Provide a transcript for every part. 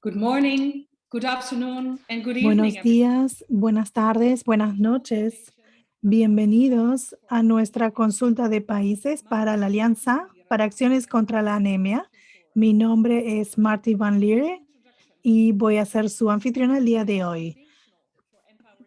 Good morning, good afternoon, and good evening, Buenos everyone. días, buenas tardes, buenas noches. Bienvenidos a nuestra consulta de países para la Alianza para Acciones contra la Anemia. Mi nombre es Marty Van Leer y voy a ser su anfitriona el día de hoy.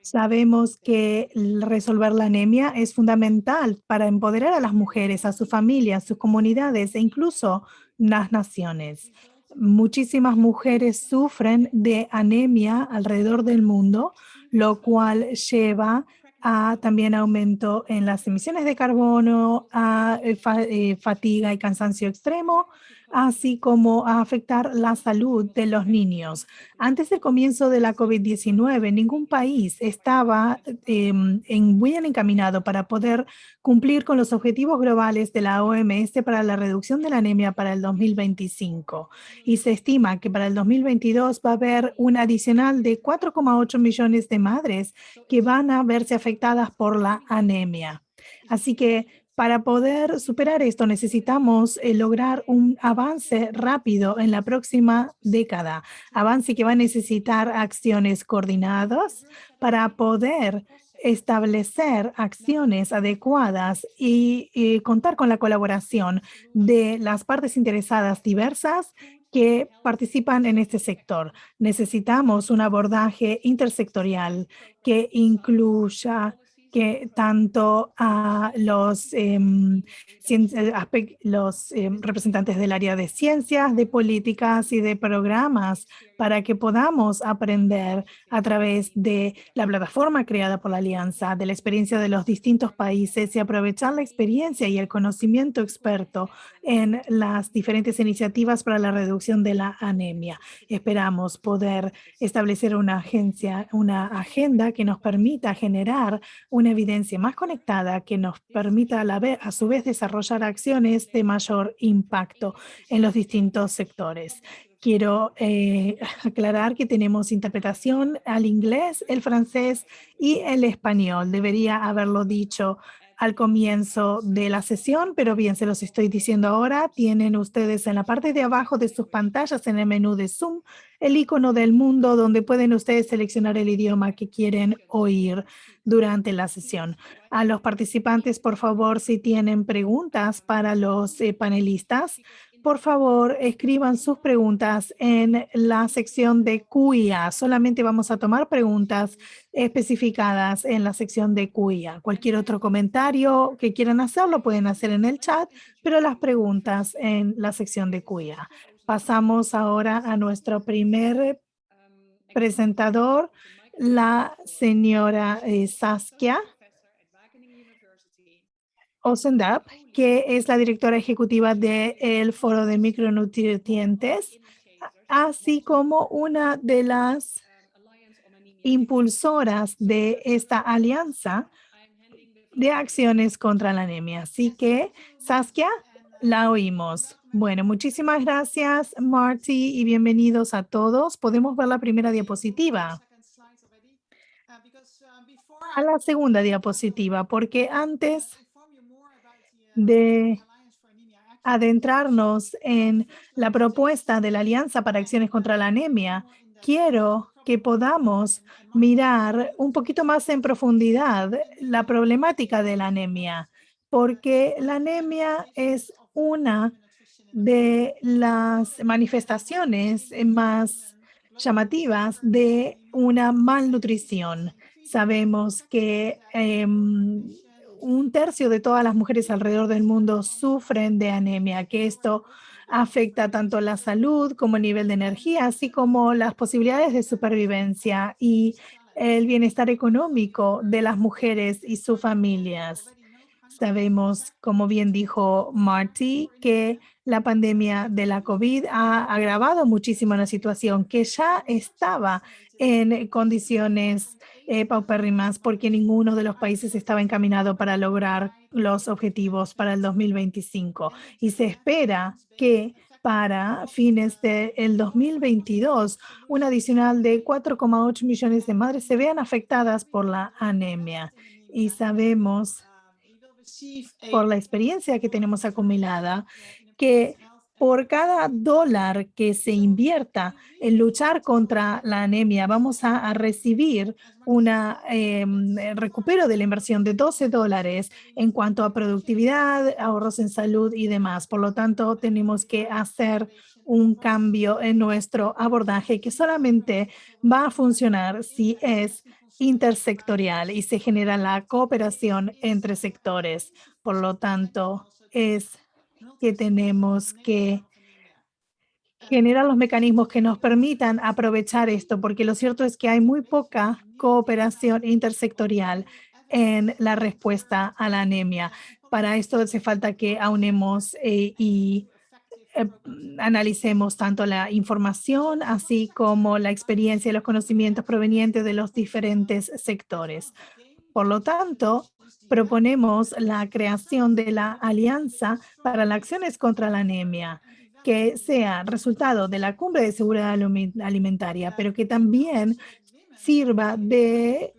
Sabemos que resolver la anemia es fundamental para empoderar a las mujeres, a sus familias, sus comunidades e incluso las naciones. Muchísimas mujeres sufren de anemia alrededor del mundo, lo cual lleva a también aumento en las emisiones de carbono, a fatiga y cansancio extremo, así como a afectar la salud de los niños. Antes del comienzo de la COVID-19, ningún país estaba bien encaminado para poder cumplir con los objetivos globales de la OMS para la reducción de la anemia para el 2025. Y se estima que para el 2022 va a haber un adicional de 4,8 millones de madres que van a verse afectadas por la anemia. Así que para poder superar esto necesitamos lograr un avance rápido en la próxima década, avance que va a necesitar acciones coordinadas para poder establecer acciones adecuadas y contar con la colaboración de las partes interesadas diversas que participan en este sector. Necesitamos un abordaje intersectorial que incluya que tanto a los representantes del área de ciencias, de políticas y de programas para que podamos aprender a través de la plataforma creada por la Alianza, de la experiencia de los distintos países y aprovechar la experiencia y el conocimiento experto en las diferentes iniciativas para la reducción de la anemia. Esperamos poder establecer una agenda que nos permita generar una evidencia más conectada que nos permita a su vez desarrollar acciones de mayor impacto en los distintos sectores. Quiero aclarar que tenemos interpretación al inglés, el francés y el español. Debería haberlo dicho al comienzo de la sesión, pero bien, se los estoy diciendo ahora. Tienen ustedes en la parte de abajo de sus pantallas, en el menú de Zoom, el icono del mundo donde pueden ustedes seleccionar el idioma que quieren oír durante la sesión. A los participantes, por favor, si tienen preguntas para los panelistas, por favor, escriban sus preguntas en la sección de QIA. Solamente vamos a tomar preguntas especificadas en la sección de QIA. Cualquier otro comentario que quieran hacer lo pueden hacer en el chat, pero las preguntas en la sección de QIA. Pasamos ahora a nuestro primer presentador, la señora Saskia Ossendorp, que es la directora ejecutiva del Foro de Micronutrientes, así como una de las impulsoras de esta alianza de acciones contra la anemia. Así que, Saskia, la oímos. Bueno, muchísimas gracias, Marty, y bienvenidos a todos. Podemos ver la primera diapositiva. A la segunda diapositiva, porque antes de adentrarnos en la propuesta de la Alianza para Acciones contra la Anemia, quiero que podamos mirar un poquito más en profundidad la problemática de la anemia, porque la anemia es una de las manifestaciones más llamativas de una malnutrición. Sabemos que un tercio de todas las mujeres alrededor del mundo sufren de anemia, que esto afecta tanto la salud como el nivel de energía, así como las posibilidades de supervivencia y el bienestar económico de las mujeres y sus familias. Sabemos, como bien dijo Marty, que la pandemia de la COVID ha agravado muchísimo la situación, que ya estaba en condiciones paupérrimas porque ninguno de los países estaba encaminado para lograr los objetivos para el 2025. Y se espera que para fines del 2022, un adicional de 4,8 millones de madres se vean afectadas por la anemia. Y sabemos por la experiencia que tenemos acumulada, que por cada dólar que se invierta en luchar contra la anemia, vamos a recibir un recupero de la inversión de $12 en cuanto a productividad, ahorros en salud y demás. Por lo tanto, tenemos que hacer un cambio en nuestro abordaje que solamente va a funcionar si es intersectorial y se genera la cooperación entre sectores. Por lo tanto, es que tenemos que generar los mecanismos que nos permitan aprovechar esto, porque lo cierto es que hay muy poca cooperación intersectorial en la respuesta a la anemia. Para esto hace falta que aunemos y analicemos tanto la información así como la experiencia y los conocimientos provenientes de los diferentes sectores. Por lo tanto, proponemos la creación de la Alianza para las Acciones contra la Anemia, que sea resultado de la Cumbre de Seguridad Alimentaria, pero que también sirva de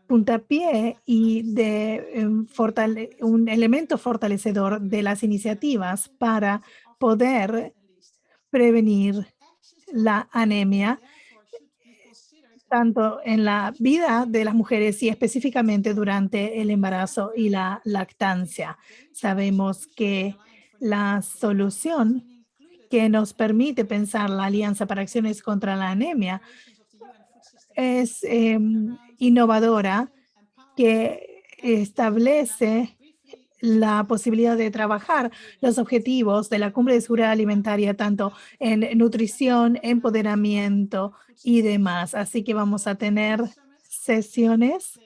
puntapié y de un elemento fortalecedor de las iniciativas para poder prevenir la anemia tanto en la vida de las mujeres y específicamente durante el embarazo y la lactancia. Sabemos que la solución que nos permite pensar la Alianza para Acciones contra la Anemia es innovadora, que establece la posibilidad de trabajar los objetivos de la Cumbre de Seguridad Alimentaria, tanto en nutrición, empoderamiento y demás. Así que vamos a tener sesiones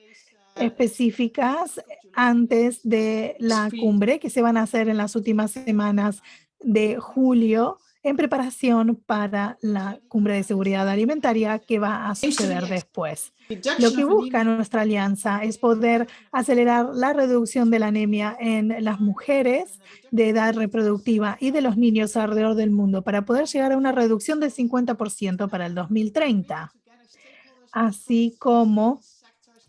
específicas antes de la cumbre que se van a hacer en las últimas semanas de julio en preparación para la cumbre de seguridad alimentaria que va a suceder después. Lo que busca nuestra alianza es poder acelerar la reducción de la anemia en las mujeres de edad reproductiva y de los niños alrededor del mundo para poder llegar a una reducción del 50% para el 2030, así como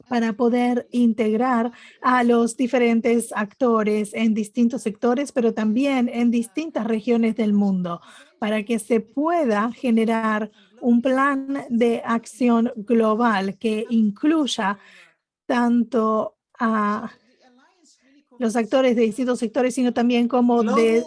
para poder integrar a los diferentes actores en distintos sectores, pero también en distintas regiones del mundo, para que se pueda generar un plan de acción global que incluya tanto a los actores de distintos sectores, sino también como de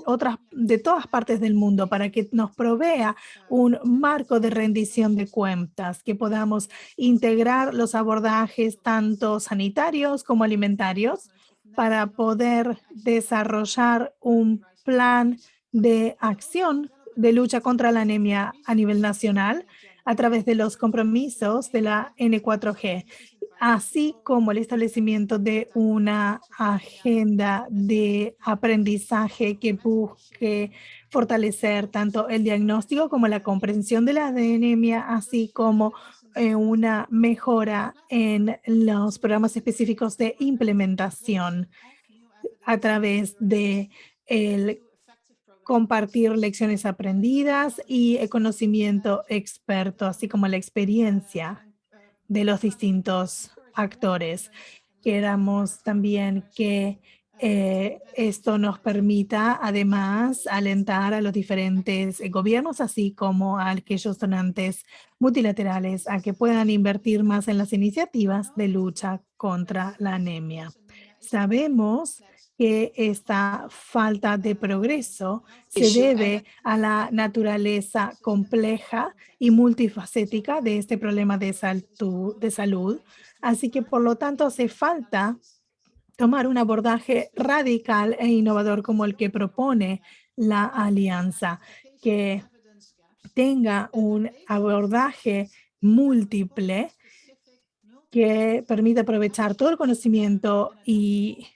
todas partes del mundo, para que nos provea un marco de rendición de cuentas, que podamos integrar los abordajes tanto sanitarios como alimentarios para poder desarrollar un plan de acción de lucha contra la anemia a nivel nacional a través de los compromisos de la N4G, así como el establecimiento de una agenda de aprendizaje que busque fortalecer tanto el diagnóstico como la comprensión de la anemia, así como una mejora en los programas específicos de implementación a través de el compartir lecciones aprendidas y el conocimiento experto, así como la experiencia de los distintos actores. Queramos también que esto nos permita además alentar a los diferentes gobiernos, así como a aquellos donantes multilaterales, a que puedan invertir más en las iniciativas de lucha contra la anemia. Sabemos que esta falta de progreso se debe a la naturaleza compleja y multifacética de este problema de salud. Así que, por lo tanto, hace falta tomar un abordaje radical e innovador como el que propone la alianza, que tenga un abordaje múltiple que permita aprovechar todo el conocimiento y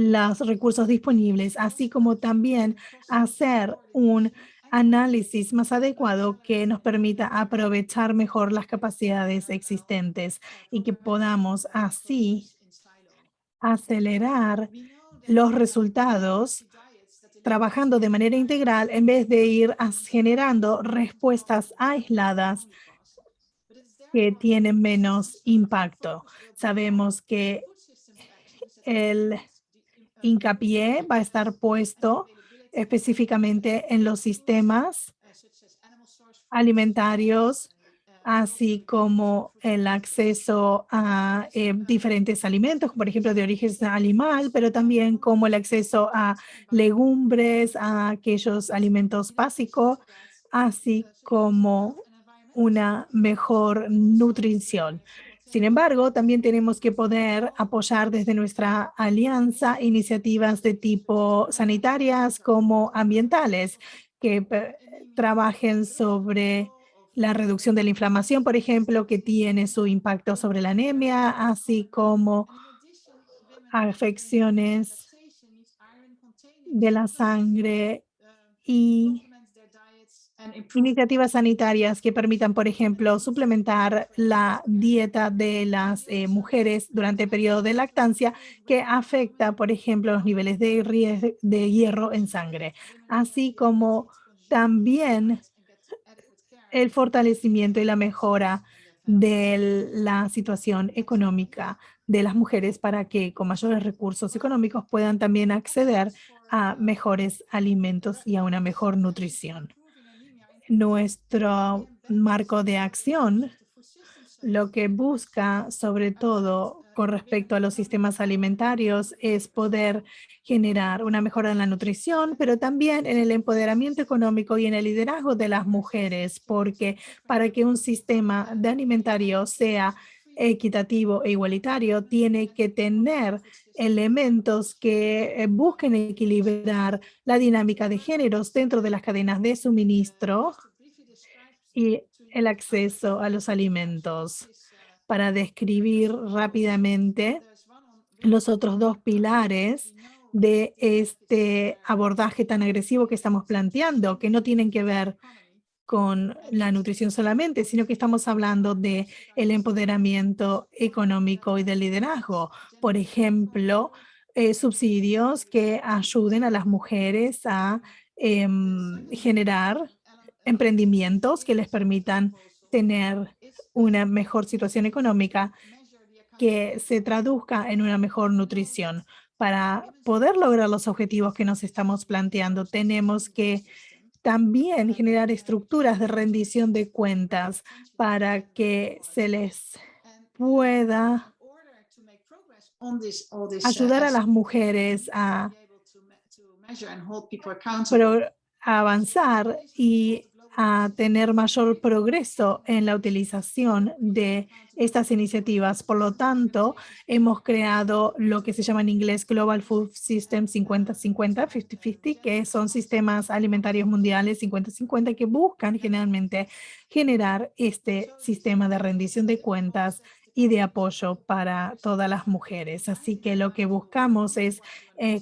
los recursos disponibles, así como también hacer un análisis más adecuado que nos permita aprovechar mejor las capacidades existentes y que podamos así acelerar los resultados trabajando de manera integral en vez de ir generando respuestas aisladas que tienen menos impacto. Sabemos que el hincapié va a estar puesto específicamente en los sistemas alimentarios, así como el acceso a diferentes alimentos, por ejemplo, de origen animal, pero también como el acceso a legumbres, a aquellos alimentos básicos, así como una mejor nutrición. Sin embargo, también tenemos que poder apoyar desde nuestra alianza iniciativas de tipo sanitarias como ambientales que trabajen sobre la reducción de la inflamación, por ejemplo, que tiene su impacto sobre la anemia, así como afecciones de la sangre y iniciativas sanitarias que permitan, por ejemplo, suplementar la dieta de las mujeres durante el periodo de lactancia que afecta, por ejemplo, los niveles de hierro en sangre, así como también el fortalecimiento y la mejora de la situación económica de las mujeres para que con mayores recursos económicos puedan también acceder a mejores alimentos y a una mejor nutrición. Nuestro marco de acción lo que busca, sobre todo con respecto a los sistemas alimentarios, es poder generar una mejora en la nutrición, pero también en el empoderamiento económico y en el liderazgo de las mujeres, porque para que un sistema de alimentario sea equitativo e igualitario, tiene que tener elementos que busquen equilibrar la dinámica de géneros dentro de las cadenas de suministro y el acceso a los alimentos. Para describir rápidamente los otros dos pilares de este abordaje tan agresivo que estamos planteando, que no tienen que ver con la nutrición solamente, sino que estamos hablando de el empoderamiento económico y del liderazgo. Por ejemplo, subsidios que ayuden a las mujeres a generar emprendimientos que les permitan tener una mejor situación económica que se traduzca en una mejor nutrición. Para poder lograr los objetivos que nos estamos planteando, tenemos que también generar estructuras de rendición de cuentas para que se les pueda ayudar a las mujeres a avanzar y a tener mayor progreso en la utilización de estas iniciativas. Por lo tanto, hemos creado lo que se llama en inglés Global Food System 50-50, 50-50, que son sistemas alimentarios mundiales 50-50 que buscan generalmente generar este sistema de rendición de cuentas y de apoyo para todas las mujeres. Así que lo que buscamos es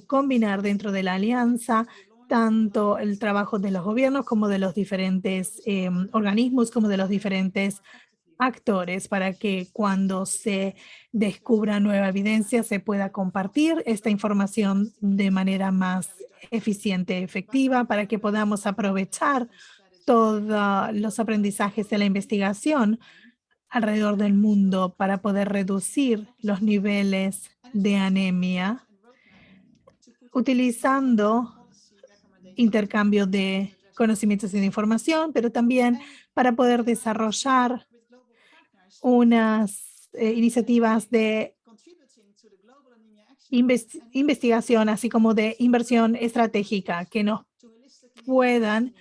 combinar dentro de la alianza tanto el trabajo de los gobiernos como de los diferentes organismos, como de los diferentes actores, para que cuando se descubra nueva evidencia se pueda compartir esta información de manera más eficiente, efectiva, para que podamos aprovechar todos los aprendizajes de la investigación alrededor del mundo para poder reducir los niveles de anemia utilizando intercambio de conocimientos y de información, pero también para poder desarrollar unas iniciativas de investigación, así como de inversión estratégica que nos puedan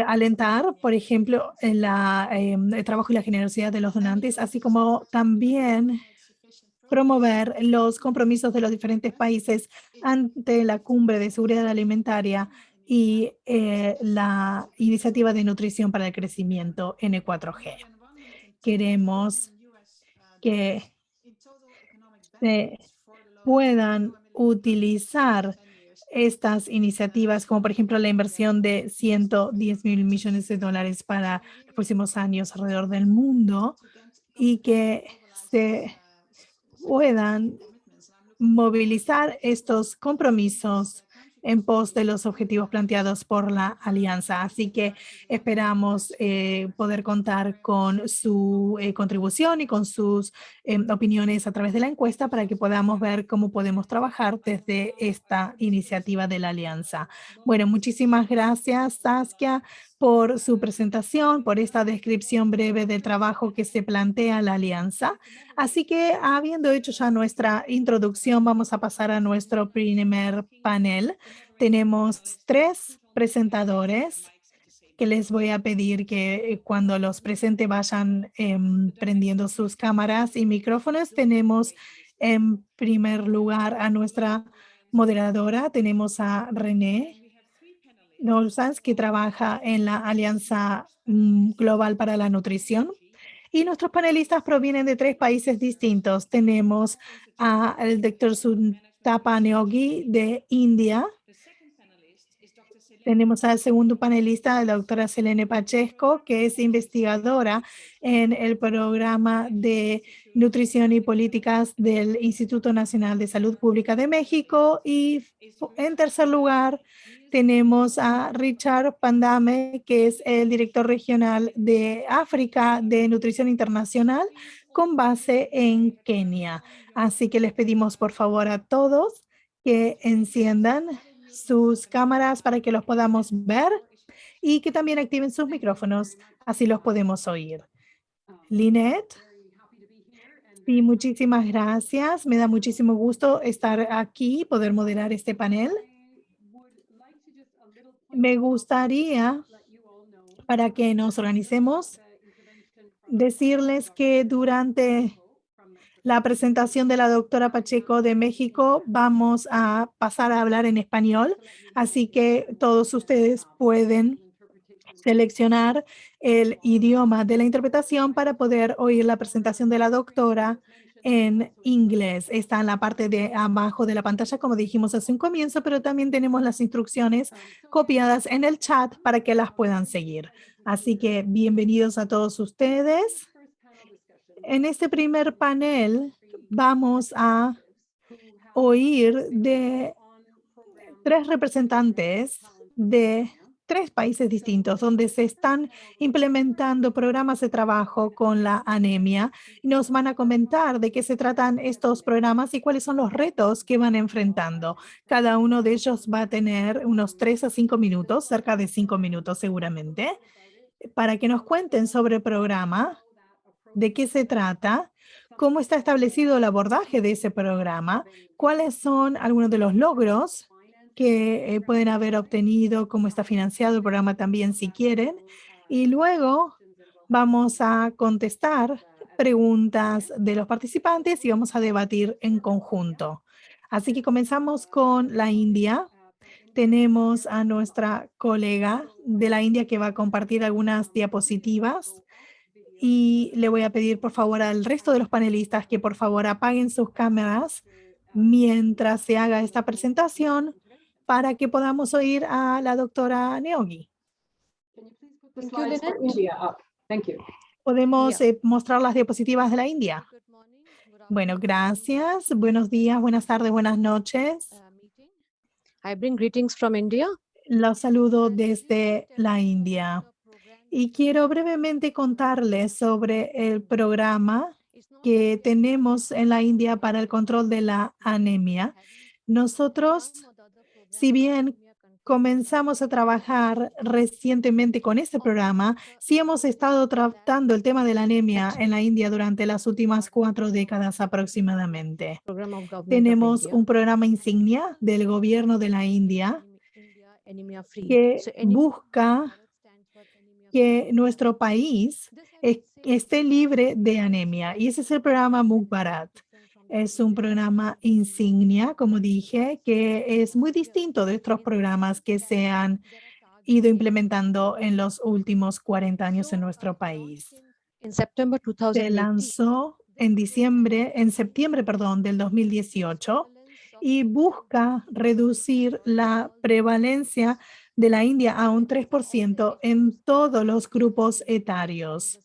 alentar, por ejemplo, en el trabajo y la generosidad de los donantes, así como también promover los compromisos de los diferentes países ante la cumbre de seguridad alimentaria y la iniciativa de nutrición para el crecimiento N4G. Queremos que se puedan utilizar estas iniciativas, como por ejemplo la inversión de 110 mil millones de dólares para los próximos años alrededor del mundo y que se puedan movilizar estos compromisos en pos de los objetivos planteados por la alianza. Así que esperamos poder contar con su contribución y con sus opiniones a través de la encuesta para que podamos ver cómo podemos trabajar desde esta iniciativa de la alianza. Bueno, muchísimas gracias, Saskia, por su presentación, por esta descripción breve del trabajo que se plantea la alianza. Así que, habiendo hecho ya nuestra introducción, vamos a pasar a nuestro primer panel. Tenemos 3 presentadores que les voy a pedir que cuando los presente vayan prendiendo sus cámaras y micrófonos. Tenemos en primer lugar a nuestra moderadora, tenemos a René Nolsans, que trabaja en la Alianza Global para la Nutrición. Y nuestros panelistas provienen de 3 países distintos. Tenemos al Dr. Suntapa Neogi de India. Tenemos al segundo panelista, la doctora Selene Pacheco, que es investigadora en el programa de nutrición y políticas del Instituto Nacional de Salud Pública de México. Y en tercer lugar, tenemos a Richard Pandame, que es el director regional de África de Nutrición Internacional con base en Kenia. Así que les pedimos por favor a todos que enciendan sus cámaras para que los podamos ver y que también activen sus micrófonos, así los podemos oír. Lynette. Sí, muchísimas gracias. Me da muchísimo gusto estar aquí, poder moderar este panel. Me gustaría, para que nos organicemos, decirles que durante la presentación de la doctora Pacheco de México vamos a pasar a hablar en español, así que todos ustedes pueden seleccionar el idioma de la interpretación para poder oír la presentación de la doctora en inglés. Está en la parte de abajo de la pantalla, como dijimos hace un comienzo, pero también tenemos las instrucciones copiadas en el chat para que las puedan seguir. Así que bienvenidos a todos ustedes. En este primer panel vamos a oír de 3 representantes de 3 países distintos donde se están implementando programas de trabajo con la anemia. Nos van a comentar de qué se tratan estos programas y cuáles son los retos que van enfrentando. Cada uno de ellos va a tener unos 3 a 5 minutos, cerca de 5 minutos seguramente, para que nos cuenten sobre el programa, de qué se trata, cómo está establecido el abordaje de ese programa, cuáles son algunos de los logros que pueden haber obtenido, cómo está financiado el programa también si quieren. Y luego vamos a contestar preguntas de los participantes y vamos a debatir en conjunto. Así que comenzamos con la India. Tenemos a nuestra colega de la India que va a compartir algunas diapositivas. Y le voy a pedir por favor al resto de los panelistas que por favor apaguen sus cámaras mientras se haga esta presentación para que podamos oír a la doctora Neogi. ¿Podemos mostrar las diapositivas de la India? Bueno, gracias. Buenos días, buenas tardes, buenas noches. I bring greetings from India. Los saludo desde la India. Y quiero brevemente contarles sobre el programa que tenemos en la India para el control de la anemia. Nosotros, si bien comenzamos a trabajar recientemente con este programa, sí hemos estado tratando el tema de la anemia en la India durante las últimas 4 décadas aproximadamente. Tenemos un programa insignia del gobierno de la India que busca que nuestro país esté libre de anemia. Y ese es el programa Muk Bharat. Es un programa insignia, como dije, que es muy distinto de otros programas que se han ido implementando en los últimos 40 años en nuestro país. Se lanzó en septiembre, del 2018 y busca reducir la prevalencia de la India a un 3% en todos los grupos etarios.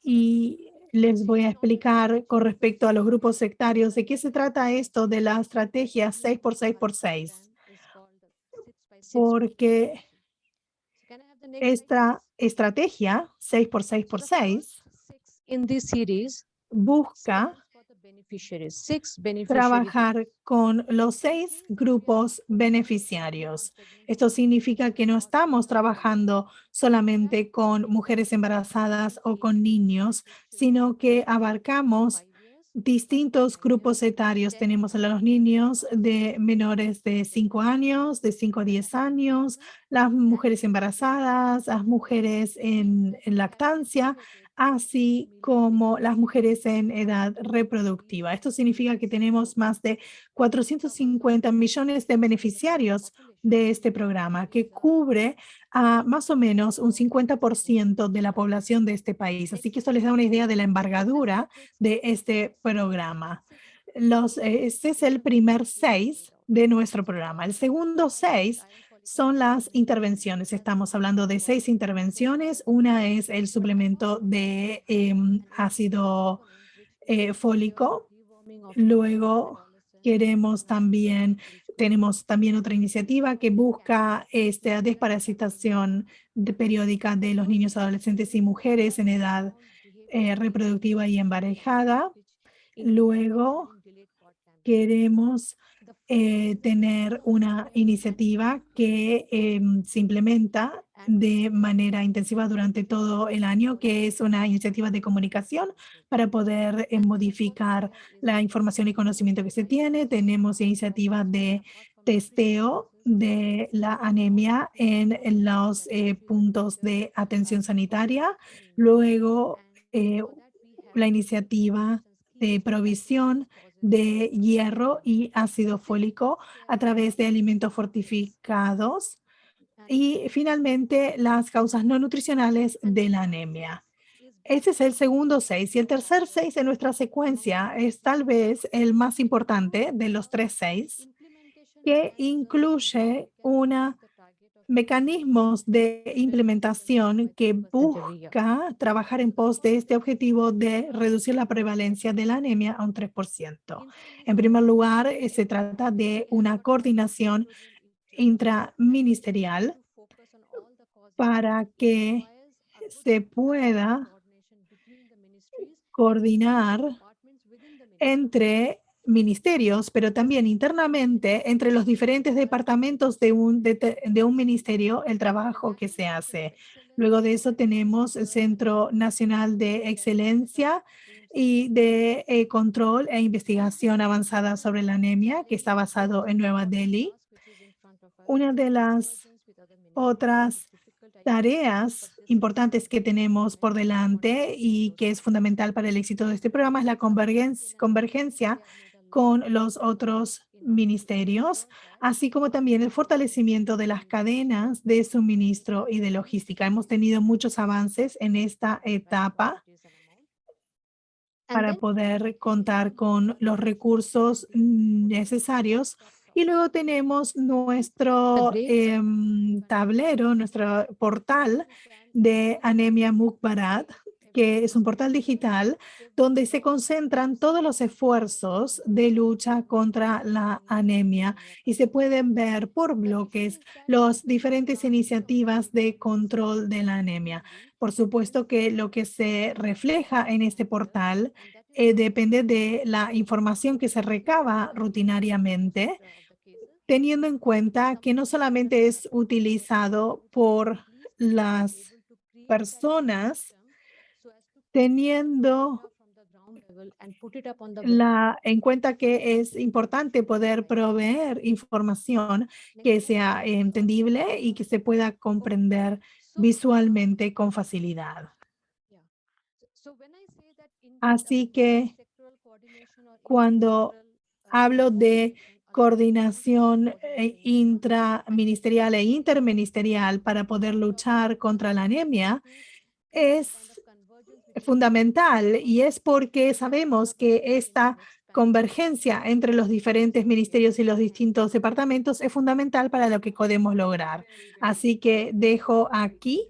Y les voy a explicar con respecto a los grupos etarios de qué se trata esto de la estrategia 6x6x6. porque Can I have the next slide, esta please? estrategia 6x6x6 In this series, busca stands for the beneficiaries, 6 beneficiaries. trabajar con los 6 grupos beneficiarios. Esto significa que no estamos trabajando solamente con mujeres embarazadas o con niños, sino que abarcamos distintos grupos etarios. Tenemos a los niños de menores de 5 años, de 5 a 10 años, las mujeres embarazadas, las mujeres en lactancia, así como las mujeres en edad reproductiva. Esto significa que tenemos más de 450 millones de beneficiarios de este programa, que cubre a más o menos un 50% de la población de este país. Así que esto les da una idea de la envergadura de este programa. Este es el primer 6 de nuestro programa. El segundo 6 son las intervenciones. Estamos hablando de 6 intervenciones. Una es el suplemento de ácido fólico. Luego tenemos también otra iniciativa que busca desparasitación periódica de los niños, adolescentes y mujeres en edad reproductiva y emparejada. Luego queremos tener una iniciativa que se implementa de manera intensiva durante todo el año, que es una iniciativa de comunicación para poder modificar la información y conocimiento que se tiene. Tenemos iniciativa de testeo de la anemia en los puntos de atención sanitaria. Luego, la iniciativa de provisión de hierro y ácido fólico a través de alimentos fortificados. Y finalmente, las causas no nutricionales de la anemia. Este es el segundo 6 y el tercer 6 de nuestra secuencia es tal vez el más importante de los 3 6, que incluye mecanismos de implementación que busca trabajar en pos de este objetivo de reducir la prevalencia de la anemia a un 3%. En primer lugar, se trata de una coordinación intraministerial para que se pueda coordinar entre ministerios, pero también internamente entre los diferentes departamentos de un ministerio, el trabajo que se hace. Luego de eso tenemos el Centro Nacional de Excelencia y de Control e Investigación Avanzada sobre la Anemia, que está basado en Nueva Delhi. Una de las otras tareas importantes que tenemos por delante y que es fundamental para el éxito de este programa es la convergencia con los otros ministerios, así como también el fortalecimiento de las cadenas de suministro y de logística. Hemos tenido muchos avances en esta etapa para poder contar con los recursos necesarios. Y luego tenemos nuestro tablero, nuestro portal de Anemia Mukbarat, que es un portal digital donde se concentran todos los esfuerzos de lucha contra la anemia y se pueden ver por bloques las diferentes iniciativas de control de la anemia. Por supuesto que lo que se refleja en este portal depende de la información que se recaba rutinariamente, teniendo en cuenta que no solamente es utilizado por las personas, teniendo en cuenta que es importante poder proveer información que sea entendible y que se pueda comprender visualmente con facilidad. Así que cuando hablo de coordinación intraministerial e interministerial para poder luchar contra la anemia, es fundamental y es porque sabemos que esta convergencia entre los diferentes ministerios y los distintos departamentos es fundamental para lo que podemos lograr. Así que dejo aquí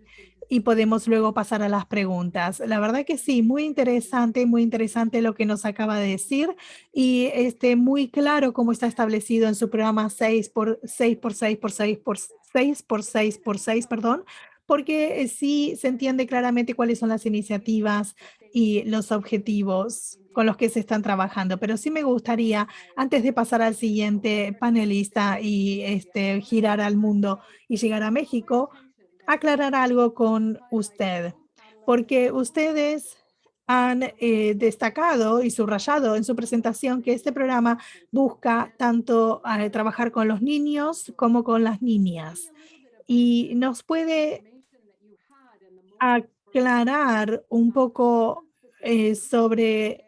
y podemos luego pasar a las preguntas. La verdad que sí, muy interesante lo que nos acaba de decir y muy claro cómo está establecido en su programa 6x6x6x6 6 por 6 por 6, perdón, porque sí se entiende claramente cuáles son las iniciativas y los objetivos con los que se están trabajando. Pero sí me gustaría, antes de pasar al siguiente panelista y girar al mundo y llegar a México, aclarar algo con usted, porque ustedes han destacado y subrayado en su presentación que este programa busca tanto trabajar con los niños como con las niñas. ¿Y nos puede aclarar un poco sobre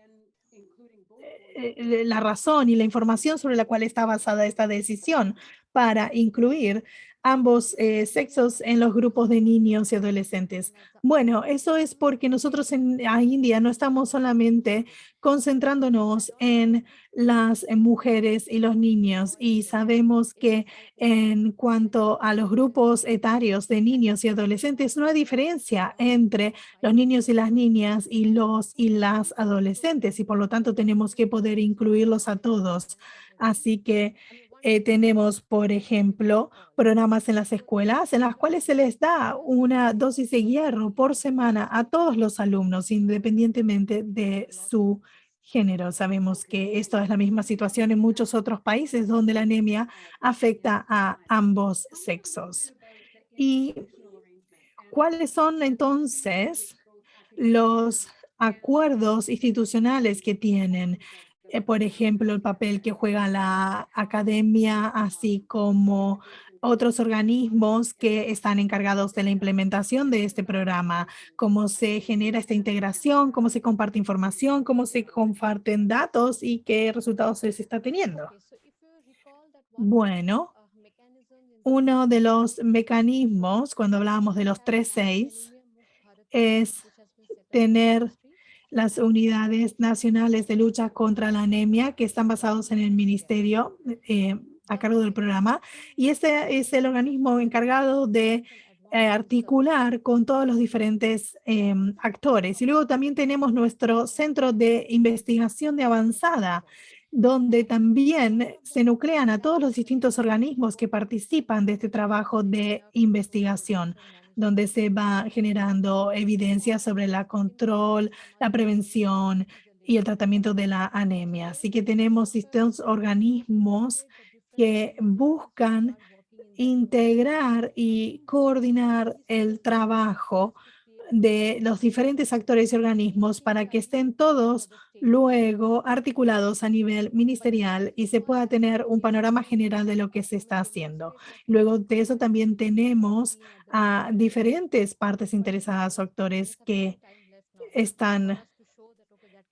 la razón y la información sobre la cual está basada esta decisión para incluir ambos sexos en los grupos de niños y adolescentes? Bueno, eso es porque nosotros en India no estamos solamente concentrándonos en las mujeres y los niños, y sabemos que en cuanto a los grupos etarios de niños y adolescentes no hay diferencia entre los niños y las niñas y los y las adolescentes, y por lo tanto tenemos que poder incluirlos a todos. Así que tenemos, por ejemplo, programas en las escuelas en las cuales se les da una dosis de hierro por semana a todos los alumnos, independientemente de su género. Sabemos que esto es la misma situación en muchos otros países donde la anemia afecta a ambos sexos. ¿Y cuáles son entonces los acuerdos institucionales que tienen? Por ejemplo, el papel que juega la academia, así como otros organismos que están encargados de la implementación de este programa, cómo se genera esta integración, cómo se comparte información, cómo se comparten datos y qué resultados se está teniendo. Bueno, uno de los mecanismos, cuando hablábamos de los 3-6, es tener las unidades nacionales de lucha contra la anemia que están basados en el ministerio a cargo del programa. Y este es el organismo encargado de articular con todos los diferentes actores. Y luego también tenemos nuestro centro de investigación de avanzada, donde también se nuclean a todos los distintos organismos que participan de este trabajo de investigación, donde se va generando evidencia sobre el control, la prevención y el tratamiento de la anemia. Así que tenemos distintos organismos que buscan integrar y coordinar el trabajo de los diferentes actores y organismos para que estén todos luego articulados a nivel ministerial y se pueda tener un panorama general de lo que se está haciendo. Luego de eso también tenemos a diferentes partes interesadas o actores que están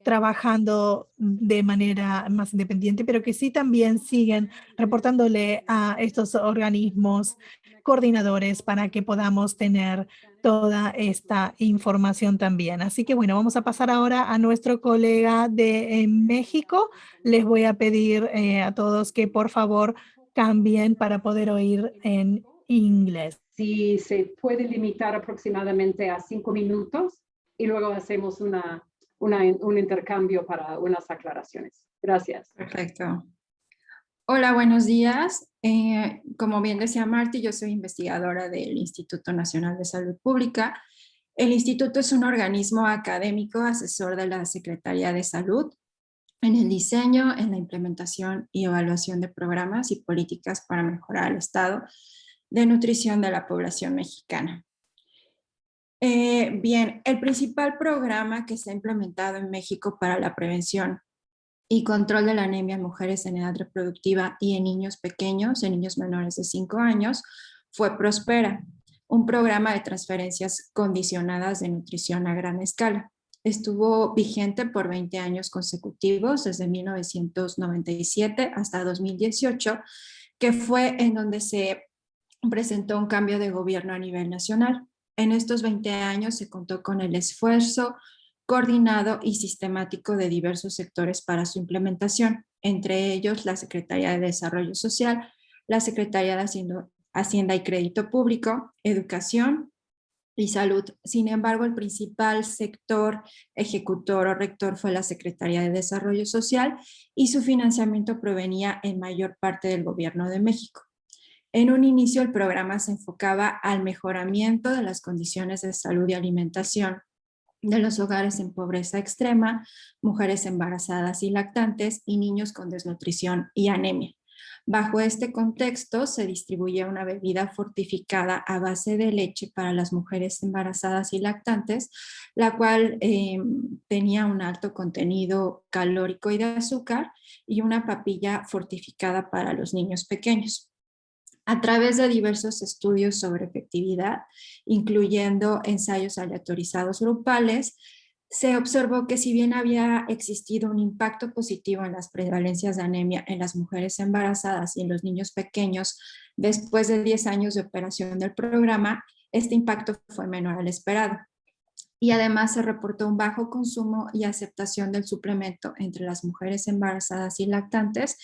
trabajando de manera más independiente, pero que sí también siguen reportándole a estos organismos coordinadores para que podamos tener toda esta información también. Así que bueno, vamos a pasar ahora a nuestro colega de México. Les voy a pedir a todos que por favor cambien para poder oír en inglés. Si se puede limitar aproximadamente a 5 minutos y luego hacemos un intercambio para unas aclaraciones. Gracias. Perfecto. Hola, buenos días. Como bien decía Marty, yo soy investigadora del Instituto Nacional de Salud Pública. El instituto es un organismo académico asesor de la Secretaría de Salud en el diseño, en la implementación y evaluación de programas y políticas para mejorar el estado de nutrición de la población mexicana. Bien, el principal programa que se ha implementado en México para la prevención y control de la anemia en mujeres en edad reproductiva y en niños pequeños, en niños menores de 5 años, fue Prospera, un programa de transferencias condicionadas de nutrición a gran escala. Estuvo vigente por 20 años consecutivos, desde 1997 hasta 2018, que fue en donde se presentó un cambio de gobierno a nivel nacional. En estos 20 años se contó con el esfuerzo coordinado y sistemático de diversos sectores para su implementación, entre ellos la Secretaría de Desarrollo Social, la Secretaría de Hacienda y Crédito Público, Educación y Salud. Sin embargo, el principal sector ejecutor o rector fue la Secretaría de Desarrollo Social y su financiamiento provenía en mayor parte del Gobierno de México. En un inicio, el programa se enfocaba al mejoramiento de las condiciones de salud y alimentación de los hogares en pobreza extrema, mujeres embarazadas y lactantes y niños con desnutrición y anemia. Bajo este contexto, se distribuía una bebida fortificada a base de leche para las mujeres embarazadas y lactantes, la cual tenía un alto contenido calórico y de azúcar, y una papilla fortificada para los niños pequeños. A través de diversos estudios sobre efectividad, incluyendo ensayos aleatorizados grupales, se observó que si bien había existido un impacto positivo en las prevalencias de anemia en las mujeres embarazadas y en los niños pequeños después de 10 años de operación del programa, este impacto fue menor al esperado. Y además se reportó un bajo consumo y aceptación del suplemento entre las mujeres embarazadas y lactantes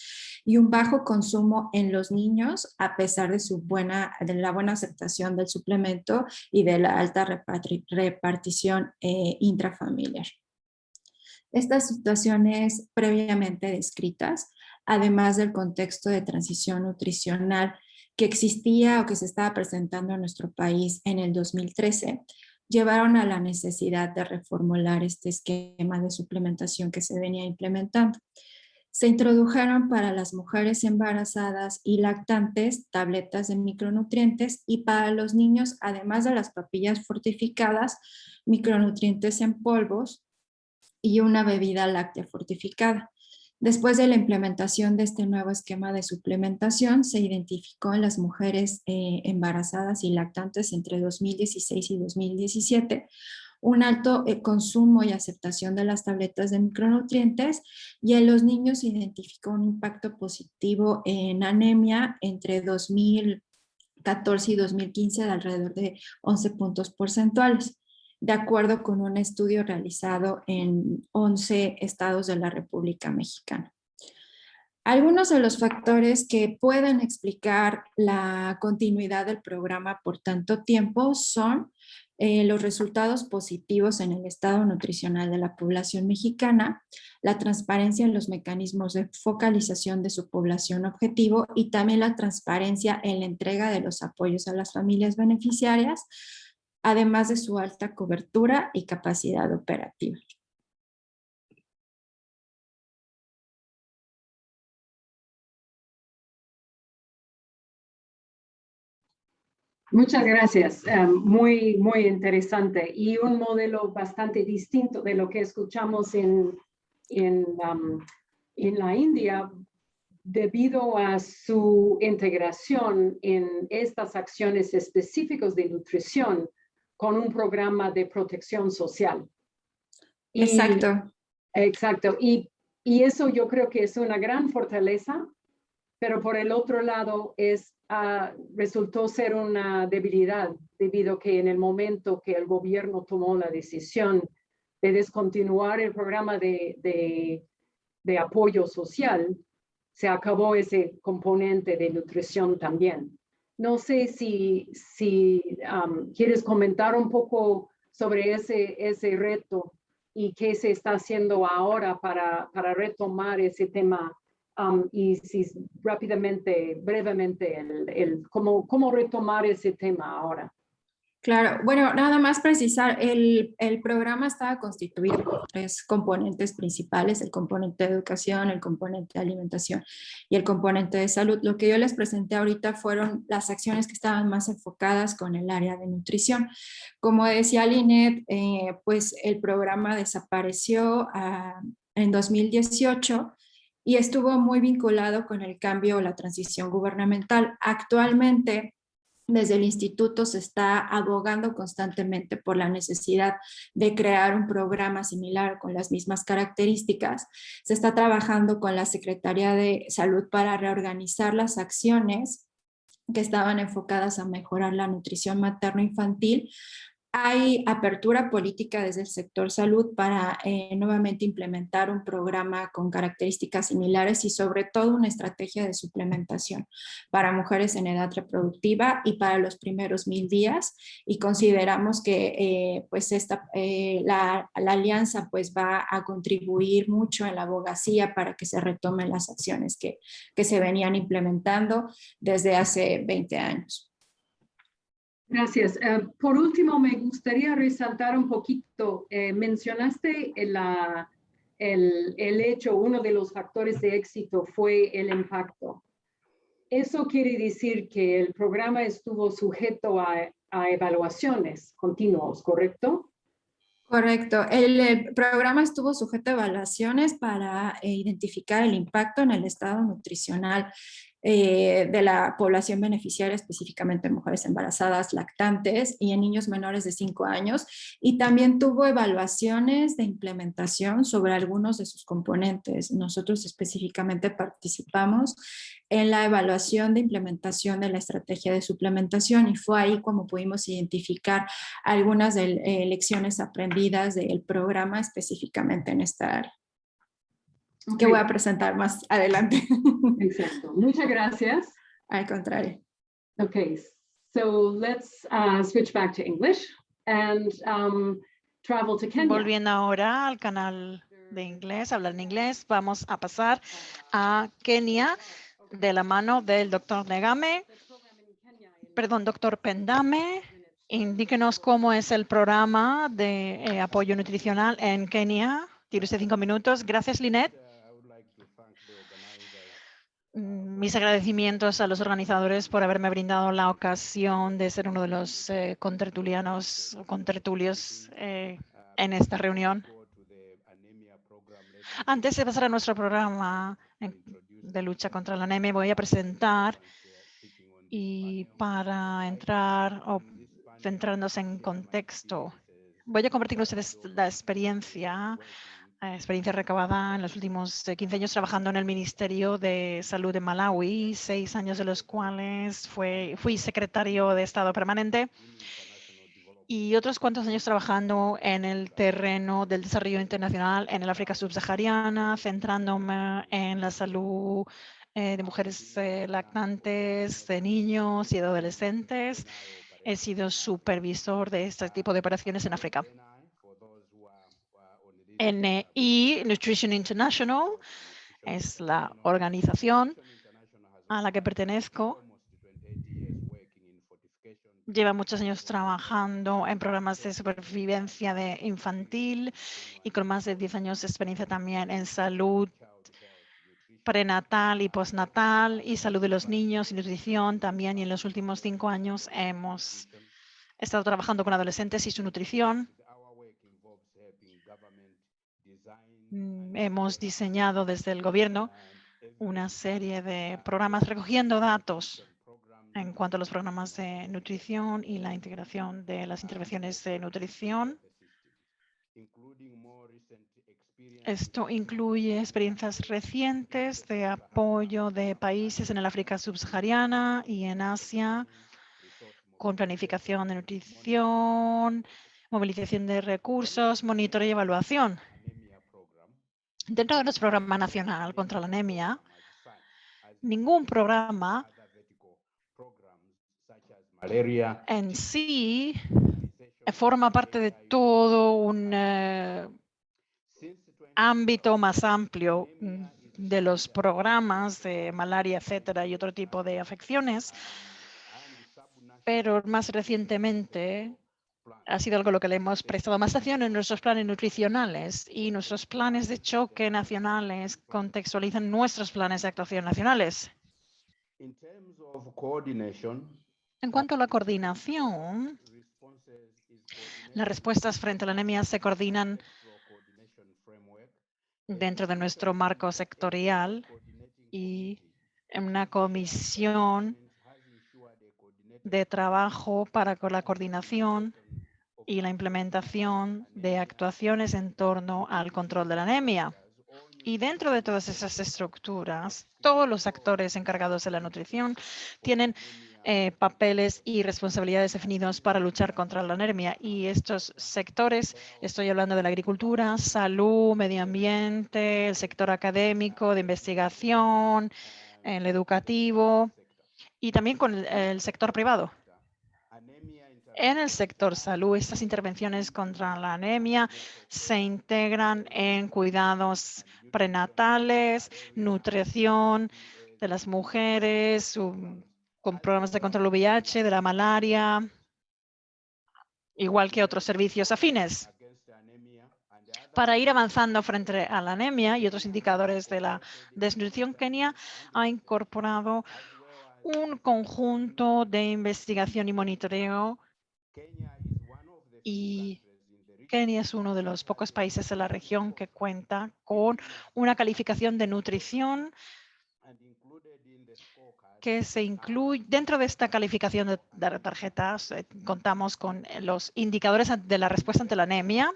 y un bajo consumo en los niños a pesar de la buena aceptación del suplemento y de la alta repartición intrafamiliar. Estas situaciones previamente descritas, además del contexto de transición nutricional que existía o que se estaba presentando en nuestro país en el 2013, llevaron a la necesidad de reformular este esquema de suplementación que se venía implementando. Se introdujeron para las mujeres embarazadas y lactantes tabletas de micronutrientes y para los niños, además de las papillas fortificadas, micronutrientes en polvos y una bebida láctea fortificada. Después de la implementación de este nuevo esquema de suplementación, se identificó en las mujeres embarazadas y lactantes entre 2016 y 2017 un alto consumo y aceptación de las tabletas de micronutrientes, y en los niños se identificó un impacto positivo en anemia entre 2014 y 2015 de alrededor de 11 puntos porcentuales, de acuerdo con un estudio realizado en 11 estados de la República Mexicana. Algunos de los factores que pueden explicar la continuidad del programa por tanto tiempo son los resultados positivos en el estado nutricional de la población mexicana, la transparencia en los mecanismos de focalización de su población objetivo y también la transparencia en la entrega de los apoyos a las familias beneficiarias, además de su alta cobertura y capacidad operativa. Muchas gracias. Muy interesante y un modelo bastante distinto de lo que escuchamos en la India debido a su integración en estas acciones específicas de nutrición con un programa de protección social. Exacto. Y eso yo creo que es una gran fortaleza, pero por el otro lado resultó ser una debilidad debido a que en el momento que el gobierno tomó la decisión de descontinuar el programa de apoyo social, se acabó ese componente de nutrición también. No sé si quieres comentar un poco sobre ese reto y qué se está haciendo ahora para retomar ese tema. Y si rápidamente, brevemente, cómo retomar ese tema ahora. Claro, bueno, nada más precisar, el programa estaba constituido por 3 componentes principales: el componente de educación, el componente de alimentación y el componente de salud. Lo que yo les presenté ahorita fueron las acciones que estaban más enfocadas con el área de nutrición. Como decía Linet, pues el programa desapareció en 2018 y estuvo muy vinculado con el cambio o la transición gubernamental. Actualmente, desde el instituto se está abogando constantemente por la necesidad de crear un programa similar con las mismas características. Se está trabajando con la Secretaría de Salud para reorganizar las acciones que estaban enfocadas a mejorar la nutrición materno-infantil hay apertura política desde el sector salud para nuevamente implementar un programa con características similares y sobre todo una estrategia de suplementación para mujeres en edad reproductiva y para los primeros 1000 días. Y consideramos que la alianza pues va a contribuir mucho en la abogacía para que se retomen las acciones que se venían implementando desde hace 20 años. Gracias. Por último, me gustaría resaltar un poquito, mencionaste el hecho, uno de los factores de éxito fue el impacto. Eso quiere decir que el programa estuvo sujeto a evaluaciones continuos, ¿correcto? Correcto. El programa estuvo sujeto a evaluaciones para identificar el impacto en el estado nutricional de la población beneficiaria, específicamente en mujeres embarazadas, lactantes y en niños menores de 5 años. Y también tuvo evaluaciones de implementación sobre algunos de sus componentes. Nosotros específicamente participamos en la evaluación de implementación de la estrategia de suplementación y fue ahí como pudimos identificar algunas lecciones aprendidas del programa específicamente en esta área. Okay. Que voy a presentar más adelante. Exacto. Muchas gracias. Al contrario. Okay, so let's switch back to English and travel to Kenya. Volviendo ahora al canal de inglés, hablar en inglés, vamos a pasar a Kenia de la mano del doctor doctor Pendame. Indíquenos cómo es el programa de apoyo nutricional en Kenia. Tiene usted 5 minutos. Gracias, Lynette. Mis agradecimientos a los organizadores por haberme brindado la ocasión de ser uno de los contertulios en esta reunión. Antes de pasar a nuestro programa de lucha contra la anemia, voy a presentar y para entrar o centrarnos en contexto, voy a compartir con ustedes la experiencia recabada en los últimos 15 años trabajando en el Ministerio de Salud de Malawi, 6 años de los cuales fui secretario de Estado permanente y otros cuantos años trabajando en el terreno del desarrollo internacional en el África subsahariana, centrándome en la salud de mujeres lactantes, de niños y de adolescentes. He sido supervisor de este tipo de operaciones en África. NI, Nutrition International, es la organización a la que pertenezco. Lleva muchos años trabajando en programas de supervivencia infantil y con más de 10 años de experiencia también en salud prenatal y postnatal y salud de los niños y nutrición también. Y en los últimos 5 años hemos estado trabajando con adolescentes y su nutrición. Hemos diseñado desde el gobierno una serie de programas recogiendo datos en cuanto a los programas de nutrición y la integración de las intervenciones de nutrición. Esto incluye experiencias recientes de apoyo de países en el África subsahariana y en Asia, con planificación de nutrición, movilización de recursos, monitoreo y evaluación. Dentro de nuestro programa nacional contra la anemia, ningún programa en sí forma parte de todo un ámbito más amplio de los programas de malaria, etcétera, y otro tipo de afecciones. Pero más recientemente ha sido algo a lo que le hemos prestado más atención en nuestros planes nutricionales y nuestros planes de choque nacionales contextualizan nuestros planes de actuación nacionales. En cuanto a la coordinación, las respuestas frente a la anemia se coordinan dentro de nuestro marco sectorial y en una comisión de trabajo para la coordinación y la implementación de actuaciones en torno al control de la anemia. Y dentro de todas esas estructuras, todos los actores encargados de la nutrición tienen papeles y responsabilidades definidos para luchar contra la anemia. Y estos sectores, estoy hablando de la agricultura, salud, medio ambiente, el sector académico, de investigación, el educativo y también con el sector privado. En el sector salud, estas intervenciones contra la anemia se integran en cuidados prenatales, nutrición de las mujeres, con programas de control VIH, de la malaria, igual que otros servicios afines. Para ir avanzando frente a la anemia y otros indicadores de la desnutrición, Kenia ha incorporado un conjunto de investigación y monitoreo, y Kenia es uno de los pocos países de la región que cuenta con una calificación de nutrición que se incluye dentro de esta calificación de tarjetas. Contamos con los indicadores de la respuesta ante la anemia.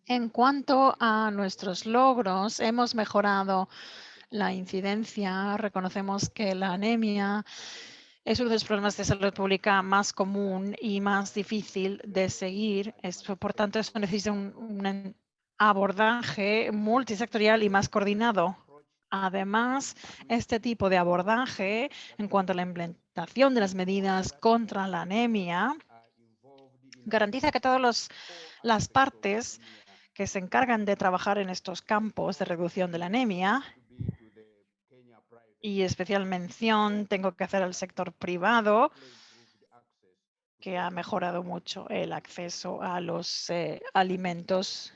En cuanto a nuestros logros, hemos mejorado la incidencia. Reconocemos que la anemia es uno de los problemas de salud pública más común y más difícil de seguir. Por tanto, eso necesita un abordaje multisectorial y más coordinado. Además, este tipo de abordaje en cuanto a la implementación de las medidas contra la anemia garantiza que todas las partes que se encargan de trabajar en estos campos de reducción de la anemia, y especial mención tengo que hacer al sector privado, que ha mejorado mucho el acceso a los alimentos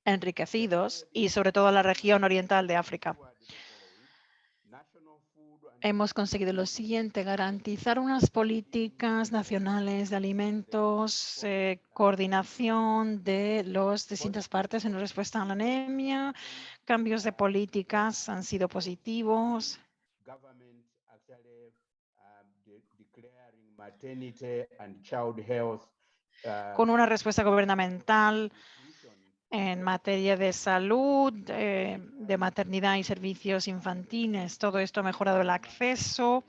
enriquecidos y sobre todo a la región oriental de África. Hemos conseguido lo siguiente: garantizar unas políticas nacionales de alimentos, coordinación de las distintas partes en respuesta a la anemia, cambios de políticas han sido positivos. Con una respuesta gubernamental en materia de salud, de maternidad y servicios infantiles. Todo esto ha mejorado el acceso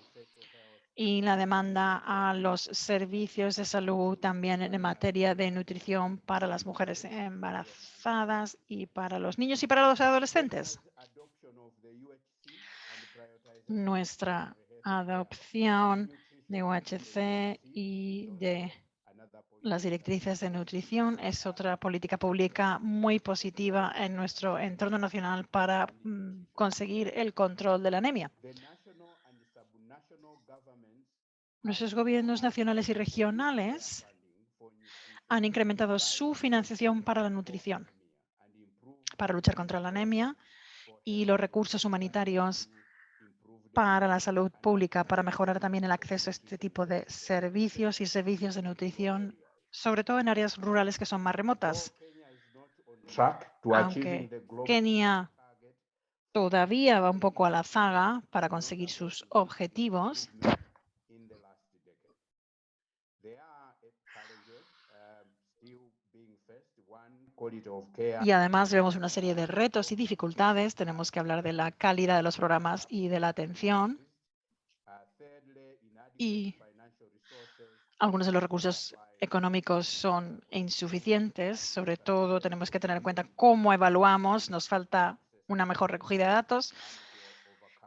y la demanda a los servicios de salud, también en materia de nutrición para las mujeres embarazadas y para los niños y para los adolescentes. Nuestra adopción de UHC y de las directrices de nutrición es otra política pública muy positiva en nuestro entorno nacional para conseguir el control de la anemia. Nuestros gobiernos nacionales y regionales han incrementado su financiación para la nutrición, para luchar contra la anemia, y los recursos humanitarios para la salud pública, para mejorar también el acceso a este tipo de servicios y servicios de nutrición, sobre todo en áreas rurales que son más remotas. Aunque Kenia todavía va un poco a la zaga para conseguir sus objetivos, y además vemos una serie de retos y dificultades. Tenemos que hablar de la calidad de los programas y de la atención. Y algunos de los recursos económicos son insuficientes. Sobre todo tenemos que tener en cuenta cómo evaluamos. Nos falta una mejor recogida de datos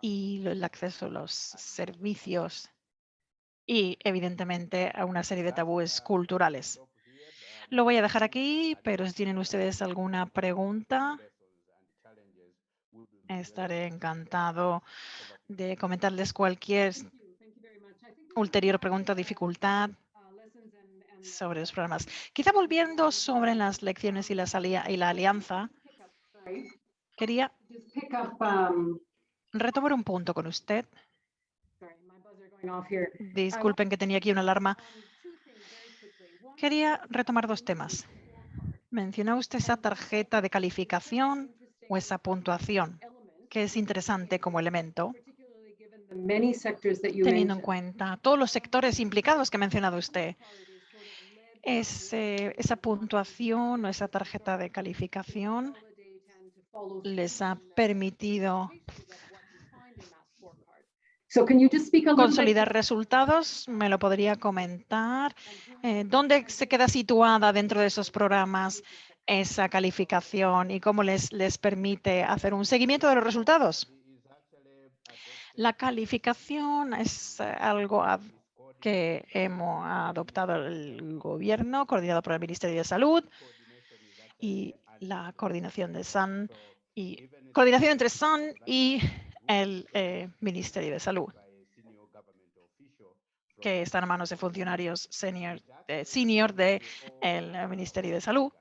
y el acceso a los servicios y, evidentemente, a una serie de tabúes culturales. Lo voy a dejar aquí, pero si tienen ustedes alguna pregunta, estaré encantado de comentarles cualquier ulterior pregunta o dificultad sobre los programas. Quizá volviendo sobre las lecciones y la alianza, quería retomar un punto con usted. Disculpen que tenía aquí una alarma. Quería retomar dos temas. Mencionó usted esa tarjeta de calificación o esa puntuación, que es interesante como elemento, teniendo en cuenta todos los sectores implicados que ha mencionado usted. Esa puntuación o esa tarjeta de calificación les ha permitido So can you just speak a little bit? Consolidar resultados, ¿me lo podría comentar? ¿Dónde se queda situada dentro de esos programas esa calificación y cómo les permite hacer un seguimiento de los resultados? La calificación es algo que hemos adoptado el gobierno, coordinado por el Ministerio de Salud y la coordinación de SAN y coordinación entre SAN y el Ministerio de Salud, que están a manos de funcionarios senior del Ministerio de Salud.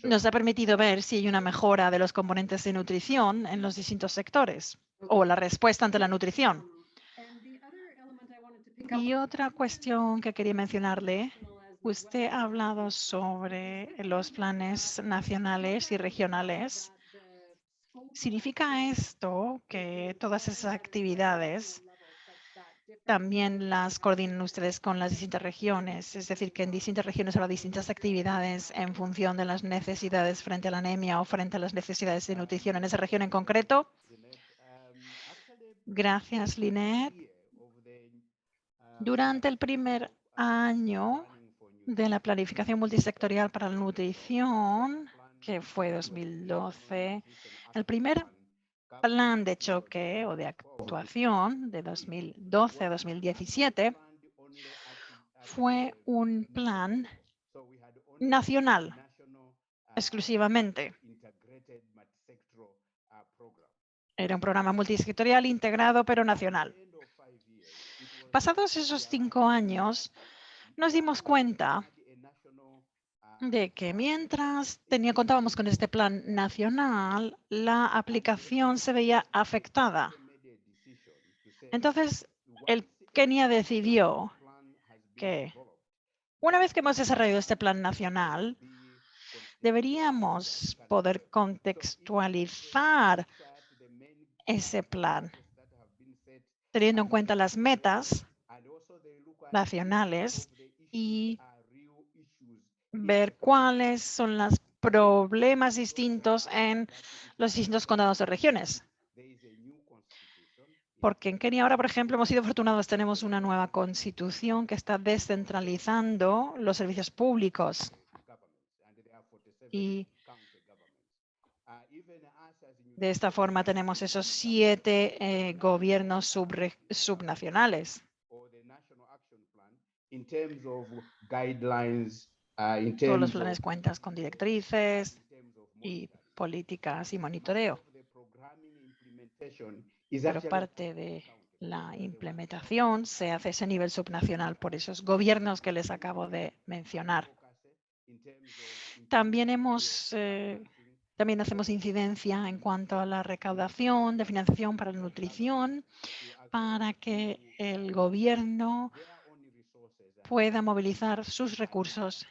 Nos ha permitido ver si hay una mejora de los componentes de nutrición en los distintos sectores o la respuesta ante la nutrición. Y otra cuestión que quería mencionarle, usted ha hablado sobre los planes nacionales y regionales. ¿Significa esto que todas esas actividades también las coordinan ustedes con las distintas regiones? Es decir, que en distintas regiones habrá distintas actividades en función de las necesidades frente a la anemia o frente a las necesidades de nutrición en esa región en concreto. Gracias, Linet. Durante el primer año de la planificación multisectorial para la nutrición, que fue 2012, el primer plan de choque o de actuación de 2012 a 2017 fue un plan nacional exclusivamente. Era un programa multisectorial integrado pero nacional. Pasados esos 5 años, nos dimos cuenta de que mientras contábamos con este plan nacional, la aplicación se veía afectada. Entonces, el Kenia decidió que una vez que hemos desarrollado este plan nacional, deberíamos poder contextualizar ese plan, teniendo en cuenta las metas nacionales y ver cuáles son los problemas distintos en los distintos condados de regiones. Porque en Kenia ahora, por ejemplo, hemos sido afortunados, tenemos una nueva constitución que está descentralizando los servicios públicos. Y de esta forma tenemos esos 7 gobiernos subnacionales. Todos los planes cuentan con directrices y políticas y monitoreo. Pero parte de la implementación se hace a ese nivel subnacional por esos gobiernos que les acabo de mencionar. También hacemos incidencia en cuanto a la recaudación de financiación para la nutrición para que el gobierno pueda movilizar sus recursos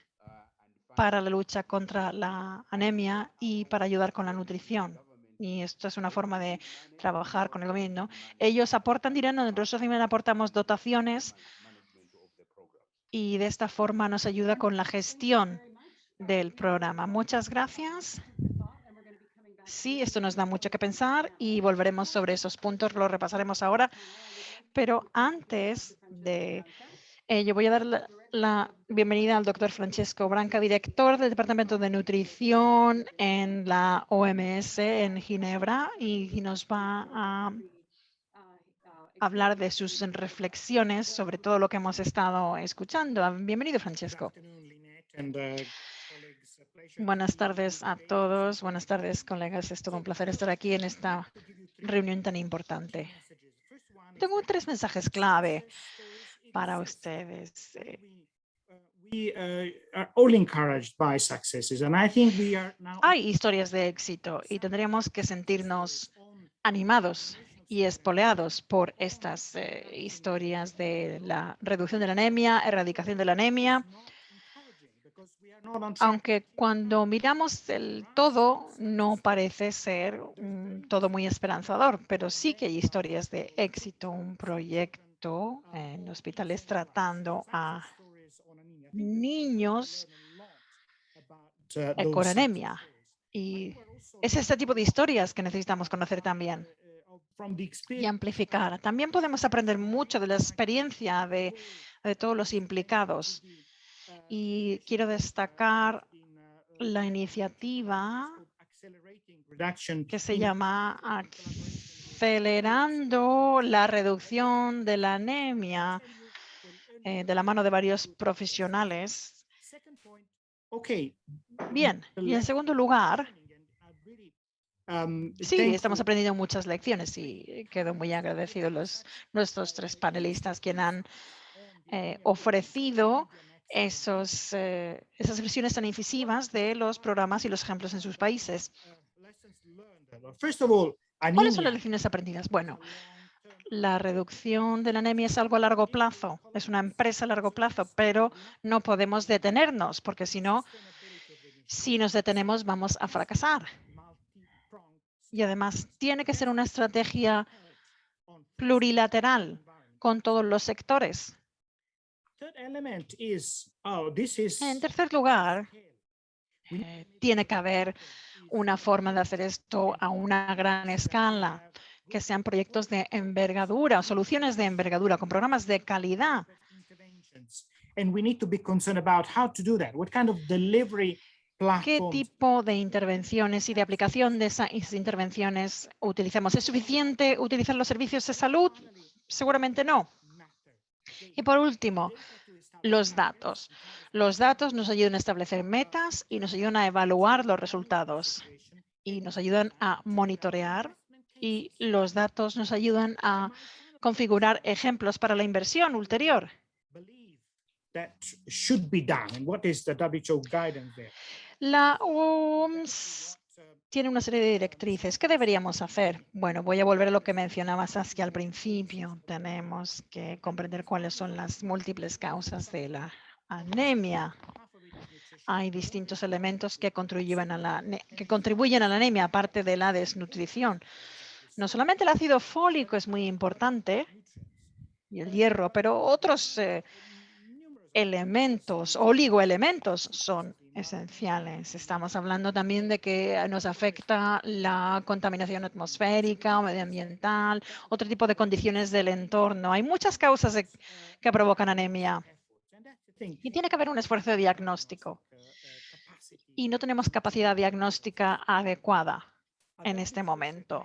para la lucha contra la anemia y para ayudar con la nutrición. Y esto es una forma de trabajar con el gobierno. Ellos aportan dinero, nosotros también aportamos dotaciones y de esta forma nos ayuda con la gestión del programa. Muchas gracias. Sí, esto nos da mucho que pensar y volveremos sobre esos puntos, lo repasaremos ahora. Pero antes de ello, voy a dar la bienvenida al doctor Francesco Branca, director del Departamento de Nutrición en la OMS en Ginebra, y nos va a hablar de sus reflexiones sobre todo lo que hemos estado escuchando. Bienvenido, Francesco. Buenas tardes a todos. Buenas tardes, colegas. Es todo un placer estar aquí en esta reunión tan importante. Tengo 3 mensajes clave para ustedes. Hay historias de éxito y tendríamos que sentirnos animados y espoleados por estas historias de la reducción de la anemia, erradicación de la anemia. Aunque cuando miramos el todo, no parece ser todo muy esperanzador, pero sí que hay historias de éxito. Un proyecto en hospitales tratando a niños con anemia. Y Es este tipo de historias que necesitamos conocer también y amplificar. También podemos aprender mucho de la experiencia de todos los implicados. Y quiero destacar la iniciativa que se llama Acelerando la reducción de la anemia, de la mano de varios profesionales. Bien, y en segundo lugar, sí, estamos aprendiendo muchas lecciones y quedo muy agradecido a nuestros tres panelistas quienes han ofrecido esas versiones tan incisivas de los programas y los ejemplos en sus países. ¿Cuáles son las lecciones aprendidas? Bueno, la reducción de la anemia es algo a largo plazo, es una empresa a largo plazo, pero no podemos detenernos, porque si no, si nos detenemos vamos a fracasar. Y además, tiene que ser una estrategia plurilateral con todos los sectores. En tercer lugar, tiene que haber una forma de hacer esto a una gran escala, que sean proyectos de envergadura, soluciones de envergadura, con programas de calidad. ¿Qué tipo de intervenciones y de aplicación de esas intervenciones utilizamos? ¿Es suficiente utilizar los servicios de salud? Seguramente no. Y por último, los datos. Los datos nos ayudan a establecer metas y nos ayudan a evaluar los resultados y nos ayudan a monitorear y los datos nos ayudan a configurar ejemplos para la inversión ulterior. La OMS tiene una serie de directrices. ¿Qué deberíamos hacer? Bueno, voy a volver a lo que mencionaba Saskia al principio. Tenemos que comprender cuáles son las múltiples causas de la anemia. Hay distintos elementos que contribuyen a la anemia, aparte de la desnutrición. No solamente el ácido fólico es muy importante y el hierro, pero otros elementos, oligoelementos, son esenciales. Estamos hablando también de que nos afecta la contaminación atmosférica o medioambiental, otro tipo de condiciones del entorno. Hay muchas causas que provocan anemia y tiene que haber un esfuerzo de diagnóstico. Y no tenemos capacidad diagnóstica adecuada en este momento.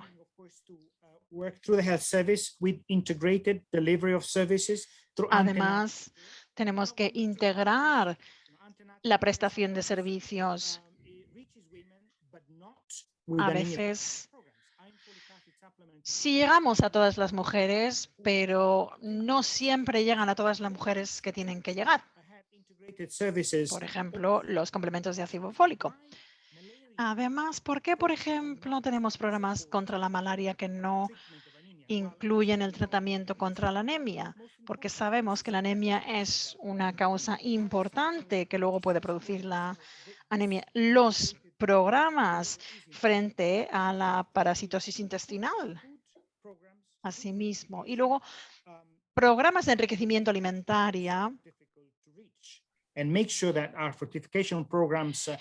Además, tenemos que integrar la prestación de servicios. A veces sí llegamos a todas las mujeres, pero no siempre llegan a todas las mujeres que tienen que llegar. Por ejemplo, los complementos de ácido fólico. Además, ¿por qué, por ejemplo, tenemos programas contra la malaria que no incluyen el tratamiento contra la anemia? Porque sabemos que la anemia es una causa importante que luego puede producir la anemia. Los programas frente a la parasitosis intestinal, asimismo. Y luego, programas de enriquecimiento alimentario.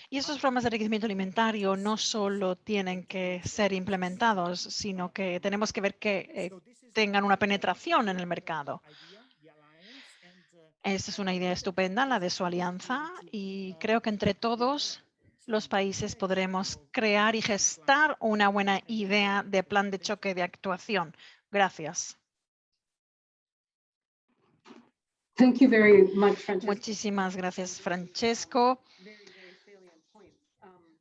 Y esos programas de enriquecimiento alimentario no solo tienen que ser implementados, sino que tenemos que ver que tengan una penetración en el mercado. Esta es una idea estupenda, la de su alianza, y creo que entre todos los países podremos crear y gestar una buena idea de plan de choque de actuación. Gracias. Thank you very much, Francesco. Muchísimas gracias, Francesco,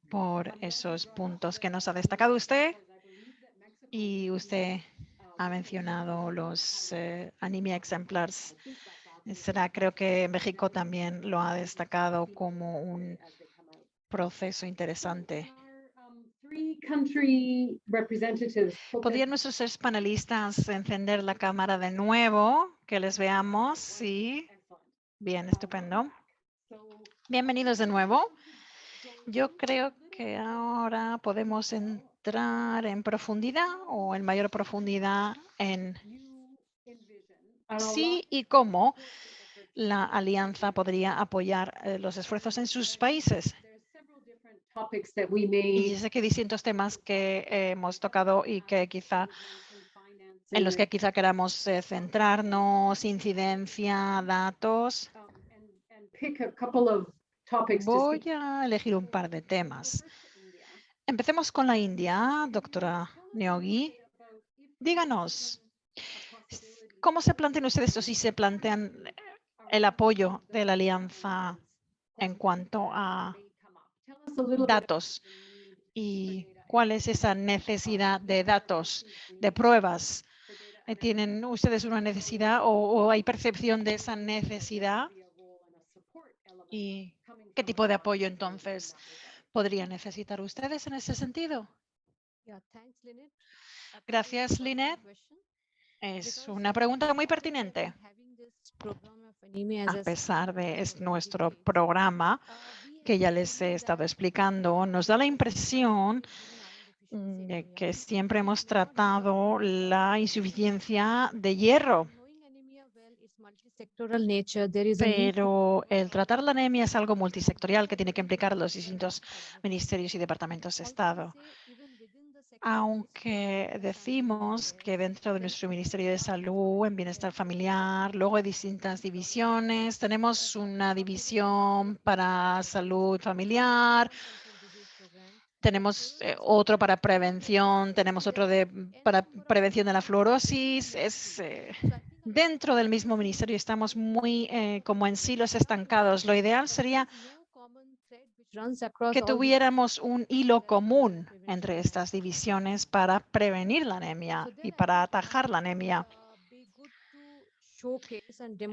por esos puntos que nos ha destacado usted. Y usted ha mencionado los anemia exemplars. Creo que México también lo ha destacado como un proceso interesante. ¿Podrían nuestros 3 panelistas encender la cámara de nuevo? Que les veamos. Sí. Bien, estupendo. Bienvenidos de nuevo. Yo creo que ahora podemos entrar en profundidad o en mayor profundidad en sí y cómo la alianza podría apoyar los esfuerzos en sus países. topics that we Y may sé que hay distintos temas que hemos tocado y que quizá en los que quizá queramos centrarnos, incidencia, datos. and pick a couple of topics to Voy speak. a elegir un par de temas. Empecemos con la India, doctora Neogi. Díganos, ¿cómo se plantean ustedes o si se plantean el apoyo de la alianza en cuanto a Tell us a little bit datos y cuál es esa necesidad de datos, de pruebas? ¿Tienen ustedes una necesidad o hay percepción de esa necesidad? ¿Y qué tipo de apoyo entonces podrían necesitar ustedes en ese sentido? Yeah, thanks, Lynette. Gracias, Lynette. Es una pregunta muy pertinente. A pesar de nuestro programa, que ya les he estado explicando, nos da la impresión de que siempre hemos tratado la insuficiencia de hierro. Pero el tratar la anemia es algo multisectorial que tiene que implicar a los distintos ministerios y departamentos de Estado. Aunque decimos que dentro de nuestro Ministerio de Salud, en Bienestar Familiar, luego hay distintas divisiones. Tenemos una división para salud familiar, tenemos otro para prevención, tenemos otro para prevención de la fluorosis. Dentro del mismo ministerio estamos muy como en silos estancados. Lo ideal sería que tuviéramos un hilo común entre estas divisiones para prevenir la anemia y para atajar la anemia.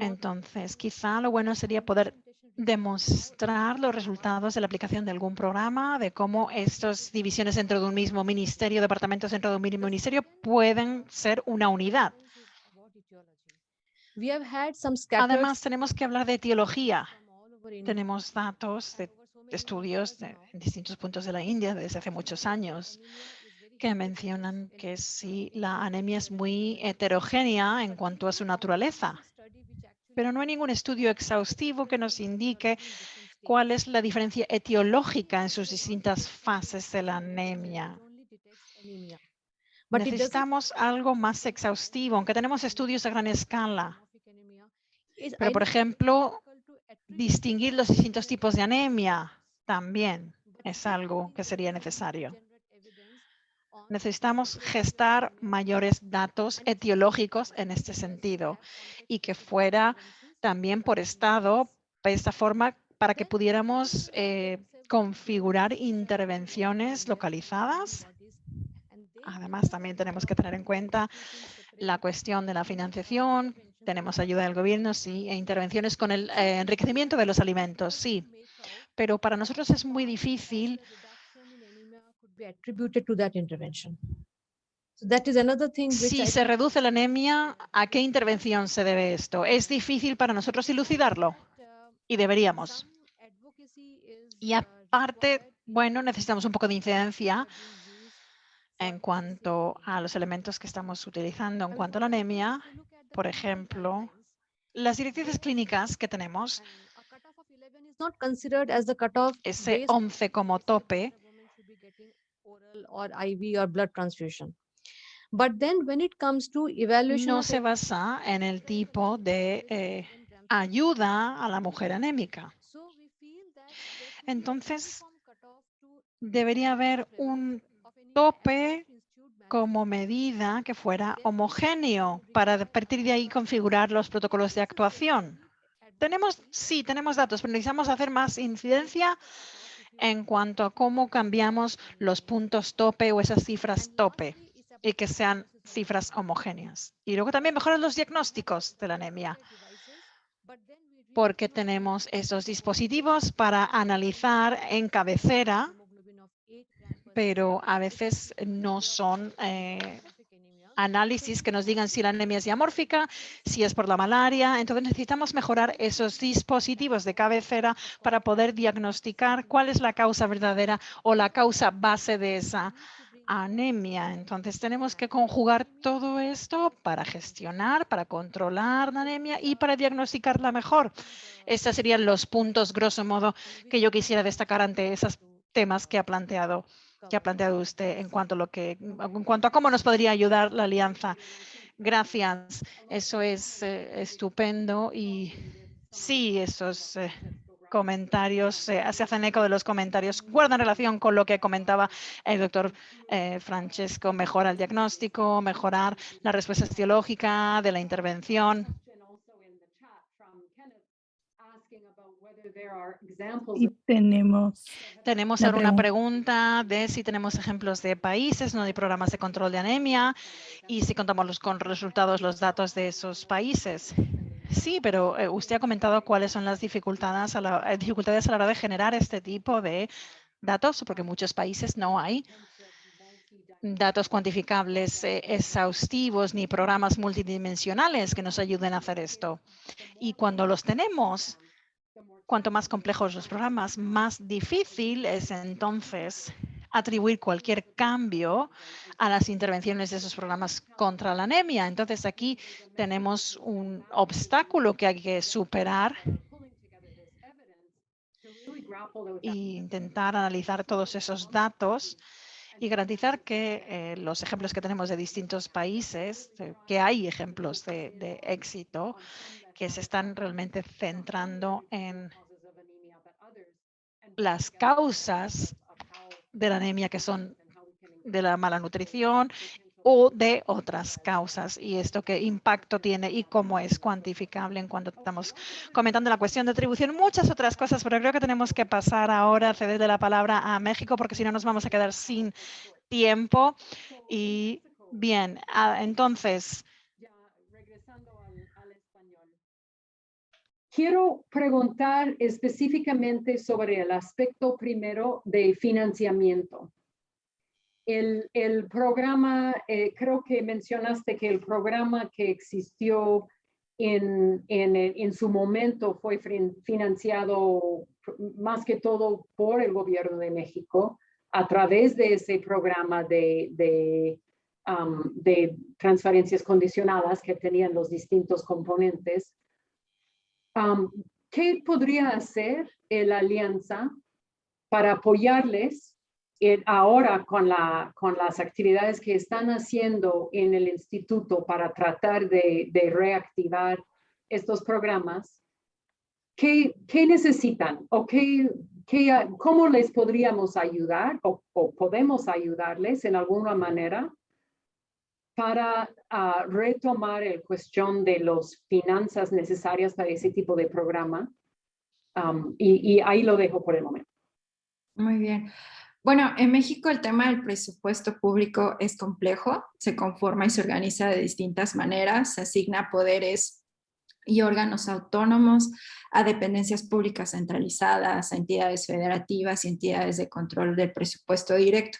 Entonces, quizá lo bueno sería poder demostrar los resultados de la aplicación de algún programa, de cómo estas divisiones dentro de un mismo ministerio, departamentos dentro de un mismo ministerio, pueden ser una unidad. Además, tenemos que hablar de etiología. Tenemos datos de estudios en distintos puntos de la India desde hace muchos años que mencionan que sí, la anemia es muy heterogénea en cuanto a su naturaleza, pero no hay ningún estudio exhaustivo que nos indique cuál es la diferencia etiológica en sus distintas fases de la anemia. Necesitamos algo más exhaustivo, aunque tenemos estudios a gran escala. Pero, por ejemplo, distinguir los distintos tipos de anemia también es algo que sería necesario. Necesitamos gestar mayores datos etiológicos en este sentido y que fuera también por estado, de esta forma, para que pudiéramos configurar intervenciones localizadas. Además, también tenemos que tener en cuenta la cuestión de la financiación. Tenemos ayuda del gobierno, sí, e intervenciones con el enriquecimiento de los alimentos, sí. Pero para nosotros es muy difícil si se reduce la anemia, ¿a qué intervención se debe esto? Es difícil para nosotros dilucidarlo y deberíamos. Y aparte, bueno, necesitamos un poco de incidencia en cuanto a los elementos que estamos utilizando en cuanto a la anemia. Por ejemplo, las directrices clínicas que tenemos, ese 11 como tope, no se basa en el tipo de ayuda a la mujer anémica. Entonces, debería haber un tope como medida que fuera homogéneo para a partir de ahí configurar los protocolos de actuación. Sí, tenemos datos, pero necesitamos hacer más incidencia en cuanto a cómo cambiamos los puntos tope o esas cifras tope y que sean cifras homogéneas. Y luego también mejorar los diagnósticos de la anemia, porque tenemos esos dispositivos para analizar en cabecera, pero a veces no son análisis que nos digan si la anemia es diamórfica, si es por la malaria. Entonces necesitamos mejorar esos dispositivos de cabecera para poder diagnosticar cuál es la causa verdadera o la causa base de esa anemia. Entonces tenemos que conjugar todo esto para gestionar, para controlar la anemia y para diagnosticarla mejor. Estos serían los puntos, grosso modo, que yo quisiera destacar ante esas temas que ha planteado usted en cuanto a cómo nos podría ayudar la alianza. Gracias, eso es estupendo y sí, esos comentarios se hacen eco de los comentarios, guardan relación con lo que comentaba el doctor Francesco, mejorar el diagnóstico, mejorar la respuesta etiológica de la intervención. Y tenemos la ahora una pregunta de si tenemos ejemplos de países donde hay programas de control de anemia y si contamos con los datos de esos países. Sí, pero usted ha comentado cuáles son las dificultades a la hora de generar este tipo de datos, porque en muchos países no hay datos cuantificables exhaustivos ni programas multidimensionales que nos ayuden a hacer esto. Y cuando los tenemos, cuanto más complejos los programas, más difícil es entonces atribuir cualquier cambio a las intervenciones de esos programas contra la anemia. Entonces aquí tenemos un obstáculo que hay que superar e intentar analizar todos esos datos y garantizar que los ejemplos que tenemos de distintos países, que hay ejemplos de éxito, que se están realmente centrando en las causas de la anemia, que son de la mala nutrición o de otras causas, y esto qué impacto tiene y cómo es cuantificable en cuanto estamos comentando la cuestión de atribución, muchas otras cosas, pero creo que tenemos que pasar ahora a ceder la palabra a México, porque si no nos vamos a quedar sin tiempo. Y bien, entonces, regresando al español. Quiero preguntar específicamente sobre el aspecto primero de financiamiento. El programa, creo que mencionaste que el programa que existió en su momento fue financiado más que todo por el gobierno de México a través de ese programa de transferencias condicionadas que tenían los distintos componentes. ¿Qué podría hacer la alianza para apoyarles ahora con las actividades que están haciendo en el instituto para tratar de reactivar estos programas? ¿Qué necesitan o cómo les podríamos ayudar o podemos ayudarles en alguna manera para retomar la cuestión de las finanzas necesarias para ese tipo de programa? Y ahí lo dejo por el momento. Muy bien. Bueno, en México el tema del presupuesto público es complejo, se conforma y se organiza de distintas maneras, se asigna poderes y órganos autónomos a dependencias públicas centralizadas, a entidades federativas y entidades de control del presupuesto directo.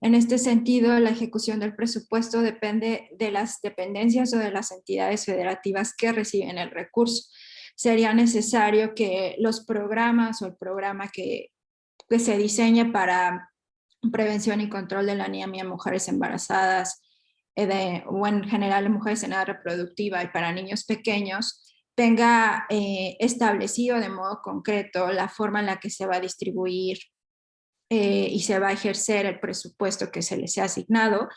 En este sentido, la ejecución del presupuesto depende de las dependencias o de las entidades federativas que reciben el recurso. Sería necesario que los programas o el programa que se diseñe para prevención y control de la anemia en mujeres embarazadas o en general en mujeres en edad reproductiva y para niños pequeños, tenga establecido de modo concreto la forma en la que se va a distribuir y se va a ejercer el presupuesto que se les ha asignado,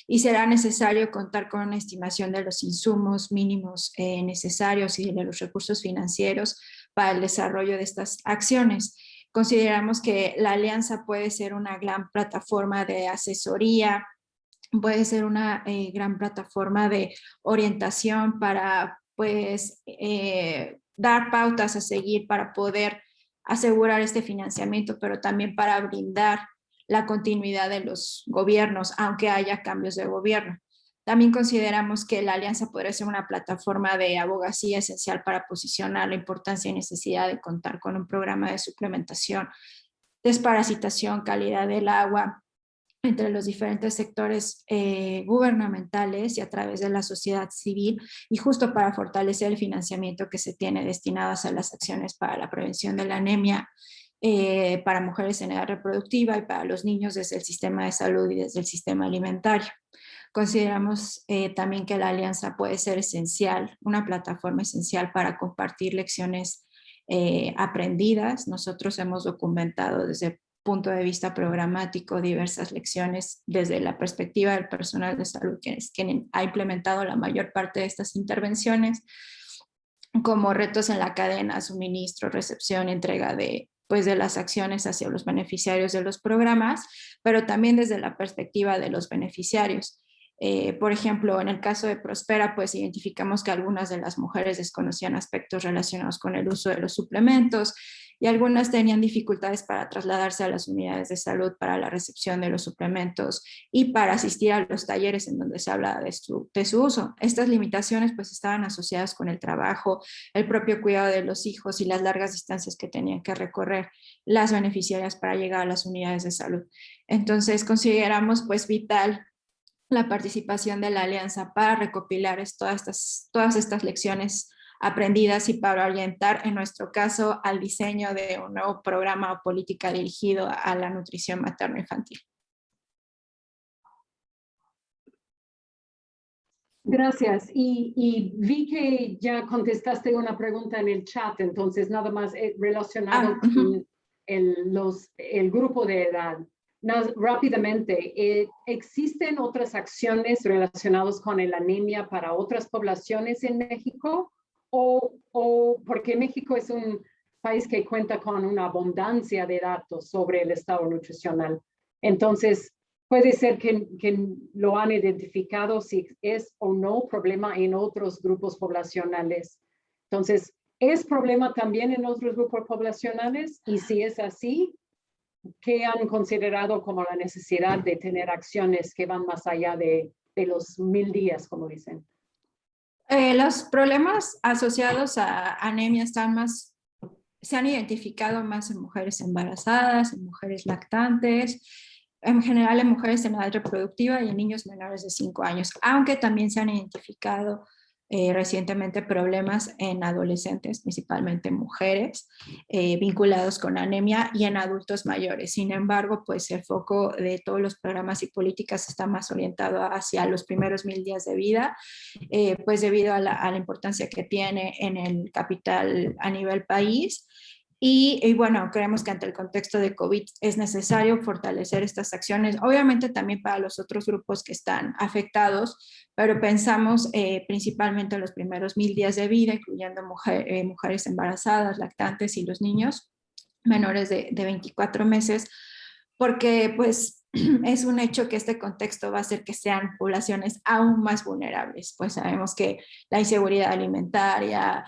y será necesario contar con una estimación de los insumos mínimos necesarios y de los recursos financieros para el desarrollo de estas acciones. Consideramos que la alianza puede ser una gran plataforma de asesoría, puede ser una gran plataforma de orientación para pues dar pautas a seguir para poder asegurar este financiamiento, pero también para brindar la continuidad de los gobiernos, aunque haya cambios de gobierno. También consideramos que la alianza podría ser una plataforma de abogacía esencial para posicionar la importancia y necesidad de contar con un programa de suplementación, desparasitación, calidad del agua entre los diferentes sectores gubernamentales y a través de la sociedad civil, y justo para fortalecer el financiamiento que se tiene destinado a las acciones para la prevención de la anemia para mujeres en edad reproductiva y para los niños desde el sistema de salud y desde el sistema alimentario. Consideramos también que la alianza puede ser esencial, una plataforma esencial para compartir lecciones aprendidas. Nosotros hemos documentado desde punto de vista programático diversas lecciones desde la perspectiva del personal de salud, quien ha implementado la mayor parte de estas intervenciones, como retos en la cadena, suministro, recepción, entrega de las acciones hacia los beneficiarios de los programas, pero también desde la perspectiva de los beneficiarios. Por ejemplo, en el caso de Prospera, pues identificamos que algunas de las mujeres desconocían aspectos relacionados con el uso de los suplementos y algunas tenían dificultades para trasladarse a las unidades de salud para la recepción de los suplementos y para asistir a los talleres en donde se habla de su uso. Estas limitaciones pues estaban asociadas con el trabajo, el propio cuidado de los hijos y las largas distancias que tenían que recorrer las beneficiarias para llegar a las unidades de salud. Entonces consideramos pues vital la participación de la alianza para recopilar todas estas lecciones aprendidas y para orientar, en nuestro caso, al diseño de un nuevo programa o política dirigido a la nutrición materno-infantil. Gracias. Y vi que ya contestaste una pregunta en el chat, entonces nada más relacionado con el grupo de edad. Rápidamente, ¿existen otras acciones relacionadas con la anemia para otras poblaciones en México? O porque México es un país que cuenta con una abundancia de datos sobre el estado nutricional. Entonces, puede ser que lo han identificado si es o no problema en otros grupos poblacionales. Entonces, ¿es problema también en otros grupos poblacionales? Y si es así, ¿qué han considerado como la necesidad de tener acciones que van más allá de los 1000 días, como dicen? Los problemas asociados a anemia se han identificado más en mujeres embarazadas, en mujeres lactantes, en general en mujeres en edad reproductiva y en niños menores de 5 años, aunque también se han identificado recientemente problemas en adolescentes, principalmente mujeres, vinculados con anemia y en adultos mayores. Sin embargo, pues el foco de todos los programas y políticas está más orientado hacia los primeros 1000 días de vida, pues debido a la importancia que tiene en el capital a nivel país. Y bueno, creemos que ante el contexto de COVID es necesario fortalecer estas acciones, obviamente también para los otros grupos que están afectados, pero pensamos principalmente en los primeros 1000 días de vida, incluyendo mujeres embarazadas, lactantes y los niños menores de 24 meses, porque pues es un hecho que este contexto va a hacer que sean poblaciones aún más vulnerables, pues sabemos que la inseguridad alimentaria,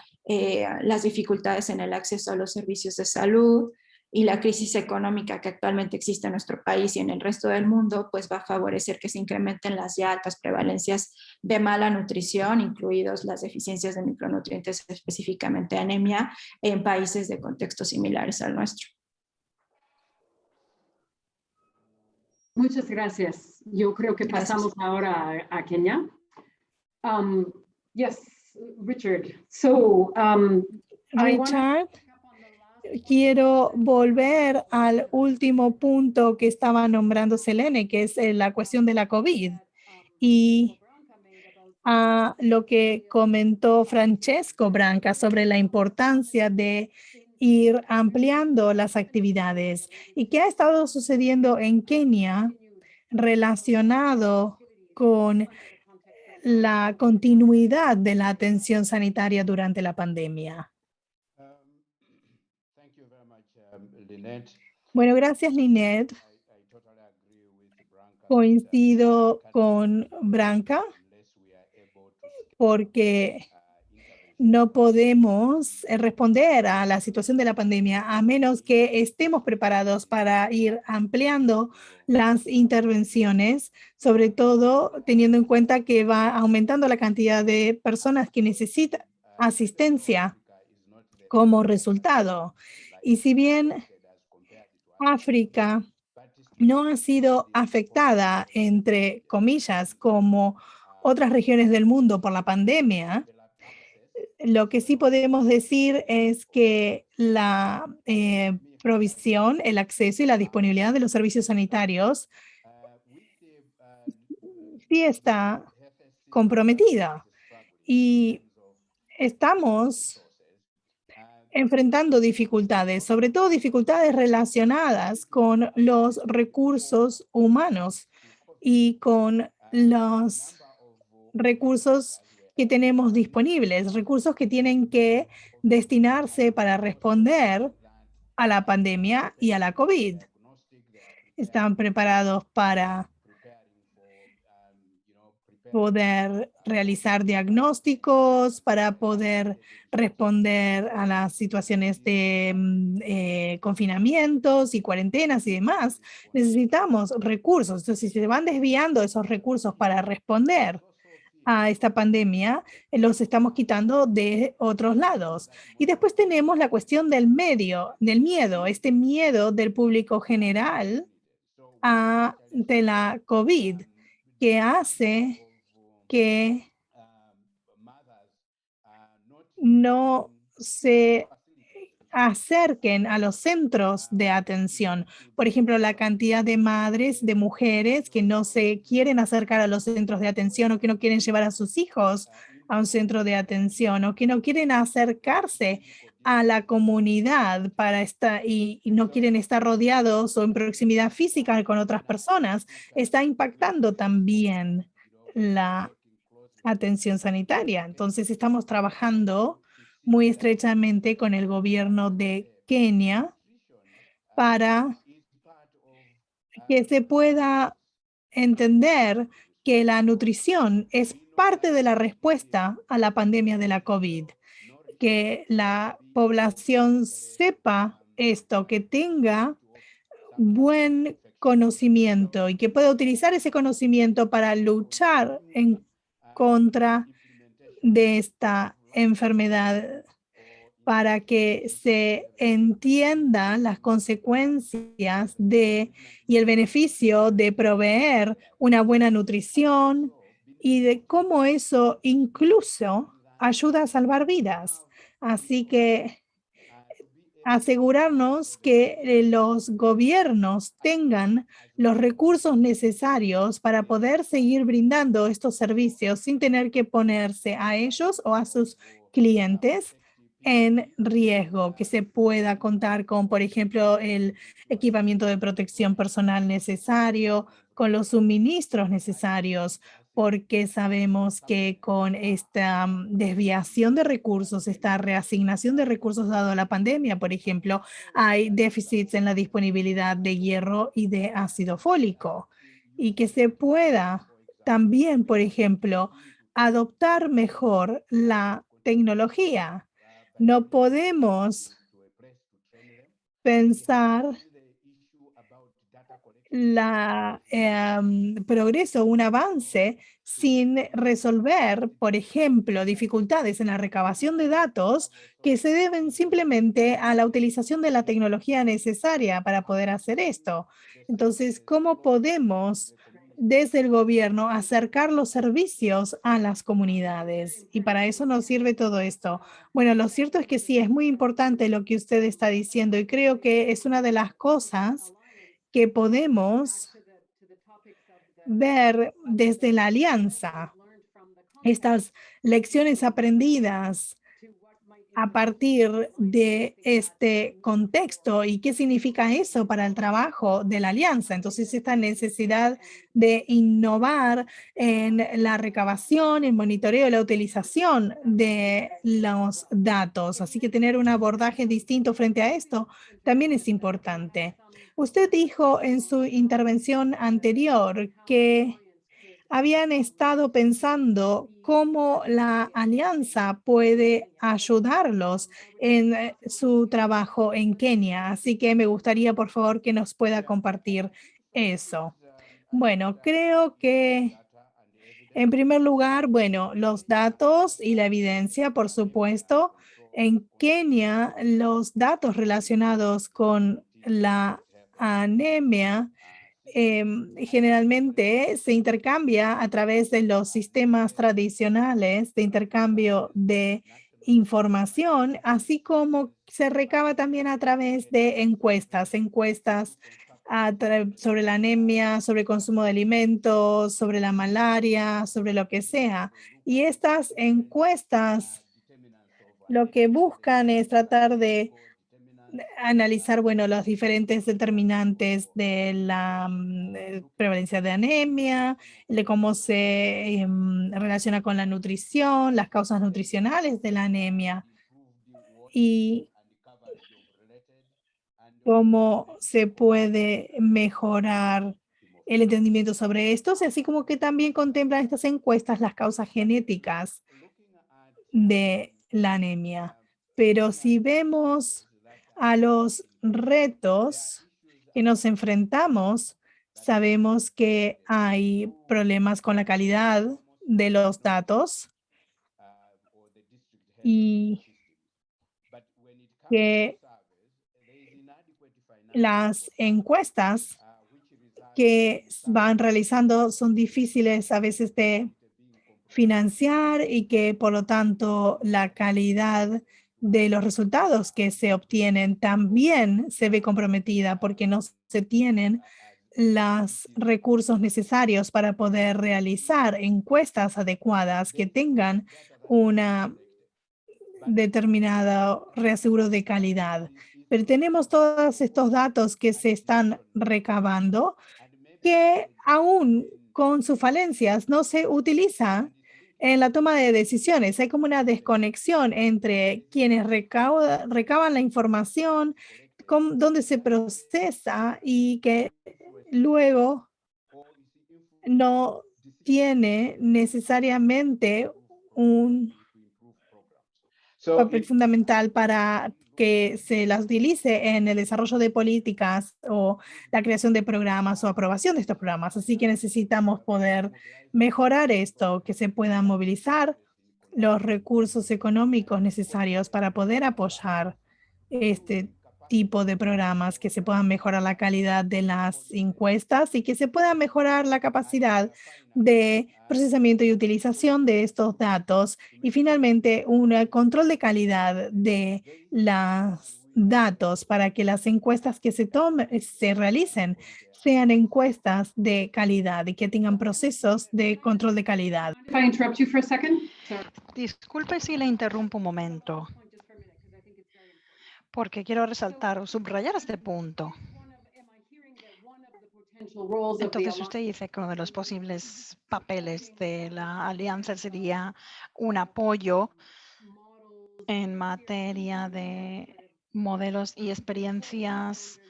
las dificultades en el acceso a los servicios de salud y la crisis económica que actualmente existe en nuestro país y en el resto del mundo, pues va a favorecer que se incrementen las ya altas prevalencias de mala nutrición, incluidos las deficiencias de micronutrientes, específicamente anemia, en países de contextos similares al nuestro. Muchas gracias. Yo creo que pasamos ahora a Kenia. Yes, Richard. So, Richard, quiero volver al último punto que estaba nombrando Selene, que es la cuestión de la COVID. Y a lo que comentó Francesco Branca sobre la importancia de ir ampliando las actividades y qué ha estado sucediendo en Kenia relacionado con la continuidad de la atención sanitaria durante la pandemia. Bueno, gracias, Lynette. Coincido con Branca porque no podemos responder a la situación de la pandemia a menos que estemos preparados para ir ampliando las intervenciones, sobre todo teniendo en cuenta que va aumentando la cantidad de personas que necesitan asistencia como resultado. Y si bien África no ha sido afectada, entre comillas, como otras regiones del mundo por la pandemia, lo que sí podemos decir es que la provisión, el acceso y la disponibilidad de los servicios sanitarios sí está comprometida y estamos enfrentando dificultades, sobre todo dificultades relacionadas con los recursos humanos y con los recursos que tenemos disponibles, recursos que tienen que destinarse para responder a la pandemia y a la COVID. Están preparados para poder realizar diagnósticos, para poder responder a las situaciones de confinamientos y cuarentenas y demás. Necesitamos recursos. Entonces, si se van desviando esos recursos para responder a esta pandemia, los estamos quitando de otros lados. Y después tenemos la cuestión del miedo, este miedo del público general ante la COVID, que hace que no se acerquen a los centros de atención. Por ejemplo, la cantidad de madres, de mujeres que no se quieren acercar a los centros de atención o que no quieren llevar a sus hijos a un centro de atención o que no quieren acercarse a la comunidad para estar y no quieren estar rodeados o en proximidad física con otras personas, está impactando también la atención sanitaria. Entonces, estamos trabajando muy estrechamente con el gobierno de Kenia para que se pueda entender que la nutrición es parte de la respuesta a la pandemia de la COVID, que la población sepa esto, que tenga buen conocimiento y que pueda utilizar ese conocimiento para luchar en contra de esta enfermedad, para que se entiendan las consecuencias y el beneficio de proveer una buena nutrición y de cómo eso incluso ayuda a salvar vidas. Así que asegurarnos que los gobiernos tengan los recursos necesarios para poder seguir brindando estos servicios sin tener que ponerse a ellos o a sus clientes en riesgo, que se pueda contar con, por ejemplo, el equipamiento de protección personal necesario, con los suministros necesarios, porque sabemos que con esta desviación de recursos, esta reasignación de recursos dado a la pandemia, por ejemplo, hay déficits en la disponibilidad de hierro y de ácido fólico, y que se pueda también, por ejemplo, adoptar mejor la tecnología. No podemos pensar progreso, un avance, sin resolver, por ejemplo, dificultades en la recabación de datos que se deben simplemente a la utilización de la tecnología necesaria para poder hacer esto. Entonces, ¿cómo podemos desde el gobierno acercar los servicios a las comunidades? Y para eso nos sirve todo esto. Bueno, lo cierto es que sí, es muy importante lo que usted está diciendo y creo que es una de las cosas que podemos ver desde la alianza, estas lecciones aprendidas a partir de este contexto y qué significa eso para el trabajo de la alianza. Entonces, esta necesidad de innovar en la recabación, el monitoreo, la utilización de los datos. Así que tener un abordaje distinto frente a esto también es importante. Usted dijo en su intervención anterior que habían estado pensando cómo la alianza puede ayudarlos en su trabajo en Kenia. Así que me gustaría, por favor, que nos pueda compartir eso. Bueno, creo que en primer lugar, bueno, los datos y la evidencia, por supuesto. En Kenia, los datos relacionados con la anemia generalmente se intercambia a través de los sistemas tradicionales de intercambio de información, así como se recaba también a través de encuestas sobre la anemia, sobre el consumo de alimentos, sobre la malaria, sobre lo que sea. Y estas encuestas lo que buscan es tratar de analizar, bueno, los diferentes determinantes de la prevalencia de anemia, de cómo se relaciona con la nutrición, las causas nutricionales de la anemia y cómo se puede mejorar el entendimiento sobre estos, así como que también contemplan estas encuestas las causas genéticas de la anemia. Pero si vemos a los retos que nos enfrentamos, sabemos que hay problemas con la calidad de los datos y que las encuestas que van realizando son difíciles a veces de financiar y que por lo tanto la calidad de los resultados que se obtienen también se ve comprometida porque no se tienen los recursos necesarios para poder realizar encuestas adecuadas que tengan una determinado reaseguro de calidad. Pero tenemos todos estos datos que se están recabando que aún con sus falencias no se utiliza en la toma de decisiones. Hay como una desconexión entre quienes recaban la información, dónde se procesa y que luego no tiene necesariamente un papel fundamental para que se las utilice en el desarrollo de políticas o la creación de programas o aprobación de estos programas. Así que necesitamos poder mejorar esto, que se puedan movilizar los recursos económicos necesarios para poder apoyar este tipo de programas, que se puedan mejorar la calidad de las encuestas y que se pueda mejorar la capacidad de procesamiento y utilización de estos datos y finalmente un control de calidad de los datos para que las encuestas que se realicen sean encuestas de calidad y que tengan procesos de control de calidad. If I interrupt you for a second? Sorry. Disculpe si le interrumpo un momento, porque quiero resaltar o subrayar este punto. Entonces, usted dice que uno de los posibles papeles de la alianza sería un apoyo en materia de modelos y experiencias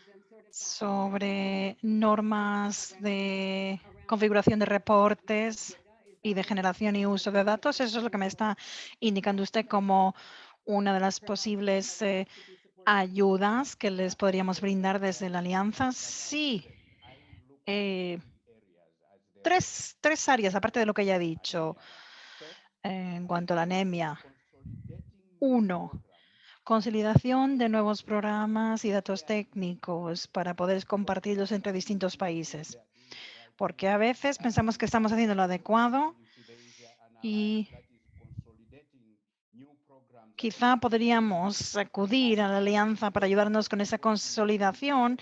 sobre normas de configuración de reportes y de generación y uso de datos. Eso es lo que me está indicando usted como una de las posibles ayudas que les podríamos brindar desde la alianza. Sí. Tres áreas, aparte de lo que ya he dicho, en cuanto a la anemia. Uno, consolidación de nuevos programas y datos técnicos para poder compartirlos entre distintos países. Porque a veces pensamos que estamos haciendo lo adecuado y quizá podríamos acudir a la alianza para ayudarnos con esa consolidación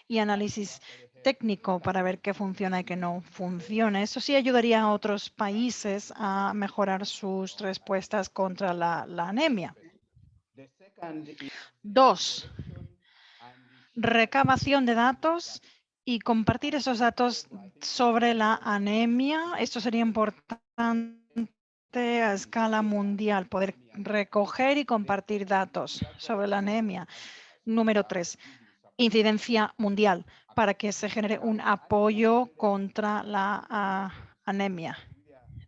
y análisis técnico para ver qué funciona y qué no funciona. Eso sí ayudaría a otros países a mejorar sus respuestas contra la anemia. Dos, recabación de datos y compartir esos datos sobre la anemia. Esto sería importante a escala mundial, poder recoger y compartir datos sobre la anemia. Número 3, incidencia mundial para que se genere un apoyo contra la anemia.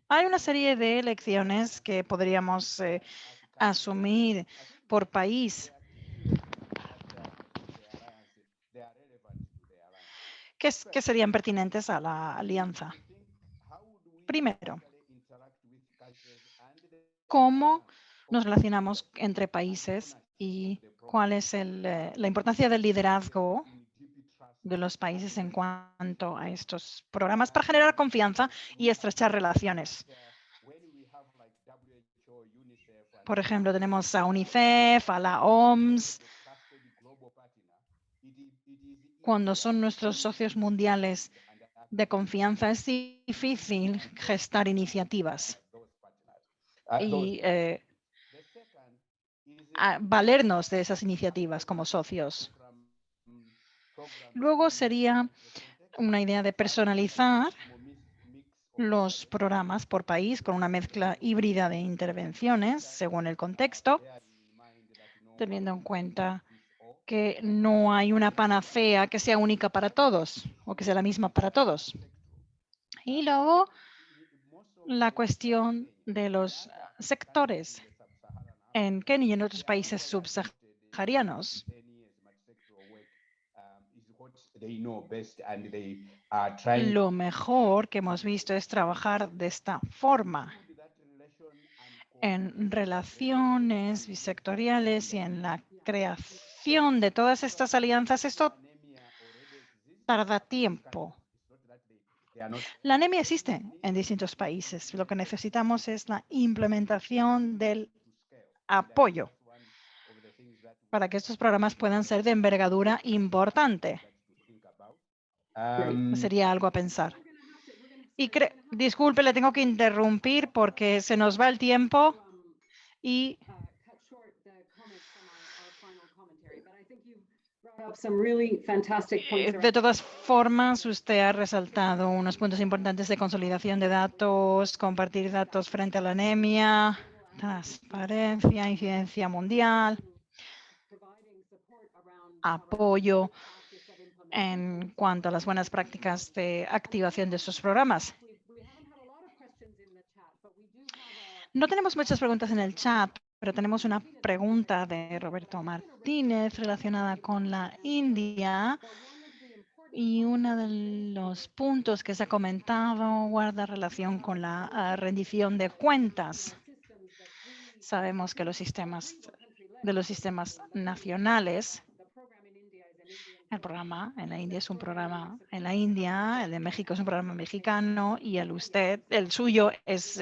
Hay una serie de lecciones que podríamos asumir por país que serían pertinentes a la alianza. Primero, ¿cómo nos relacionamos entre países y cuál es la importancia del liderazgo de los países en cuanto a estos programas para generar confianza y estrechar relaciones? Por ejemplo, tenemos a UNICEF, a la OMS. Cuando son nuestros socios mundiales de confianza, es difícil gestar iniciativas. Y valernos de esas iniciativas como socios. Luego sería una idea de personalizar los programas por país con una mezcla híbrida de intervenciones según el contexto, teniendo en cuenta que no hay una panacea que sea única para todos o que sea la misma para todos. Y luego la cuestión de los sectores en Kenia y en otros países subsaharianos. Lo mejor que hemos visto es trabajar de esta forma en relaciones bisectoriales y en la creación de todas estas alianzas. Esto tarda tiempo. La anemia existe en distintos países. Lo que necesitamos es la implementación del apoyo para que estos programas puedan ser de envergadura importante. Sería algo a pensar. Y disculpe, le tengo que interrumpir porque se nos va el tiempo y de todas formas, usted ha resaltado unos puntos importantes de consolidación de datos, compartir datos frente a la anemia, transparencia, incidencia mundial, apoyo en cuanto a las buenas prácticas de activación de sus programas. No tenemos muchas preguntas en el chat, pero tenemos una pregunta de Roberto Martínez relacionada con la India. Y uno de los puntos que se ha comentado guarda relación con la rendición de cuentas. Sabemos que los sistemas nacionales, el programa en la India es un programa en la India, el de México es un programa mexicano y el suyo es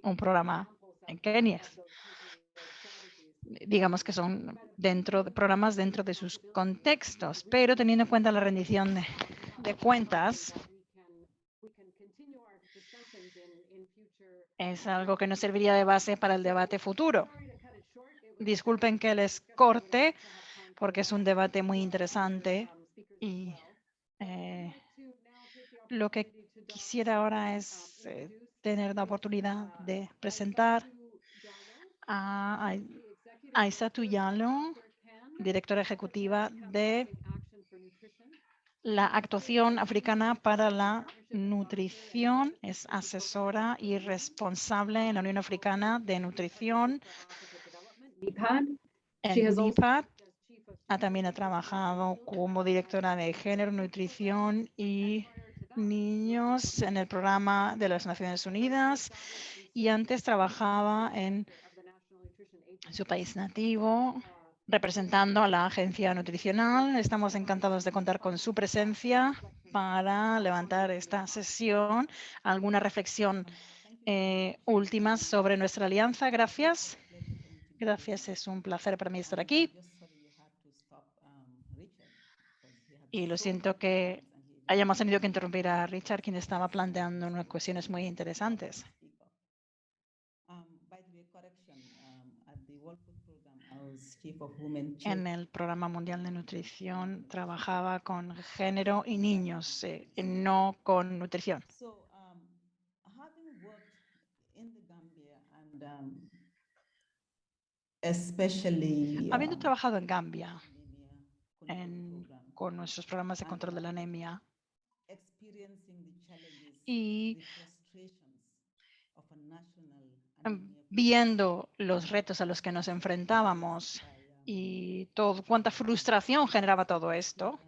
un programa en Kenia. Digamos que son programas dentro de sus contextos, pero teniendo en cuenta la rendición de cuentas, es algo que nos serviría de base para el debate futuro. Disculpen que les corte, porque es un debate muy interesante y lo que quisiera ahora es tener la oportunidad de presentar a Aissatou Diallo, directora ejecutiva de la Actuación Africana para la Nutrición. Es asesora y responsable en la Unión Africana de Nutrición en NIPAD. También ha trabajado como directora de Género, Nutrición y Niños en el programa de las Naciones Unidas y antes trabajaba en su país nativo representando a la agencia nutricional. Estamos encantados de contar con su presencia para levantar esta sesión. ¿Alguna reflexión última sobre nuestra alianza? Gracias. Gracias, es un placer para mí estar aquí. Y lo siento que hayamos tenido que interrumpir a Richard, quien estaba planteando unas cuestiones muy interesantes. En el Programa Mundial de Nutrición trabajaba con género y niños, no con nutrición. Habiendo trabajado en Gambia con nuestros programas de control de la anemia y viendo los retos a los que nos enfrentábamos y cuánta frustración generaba todo esto,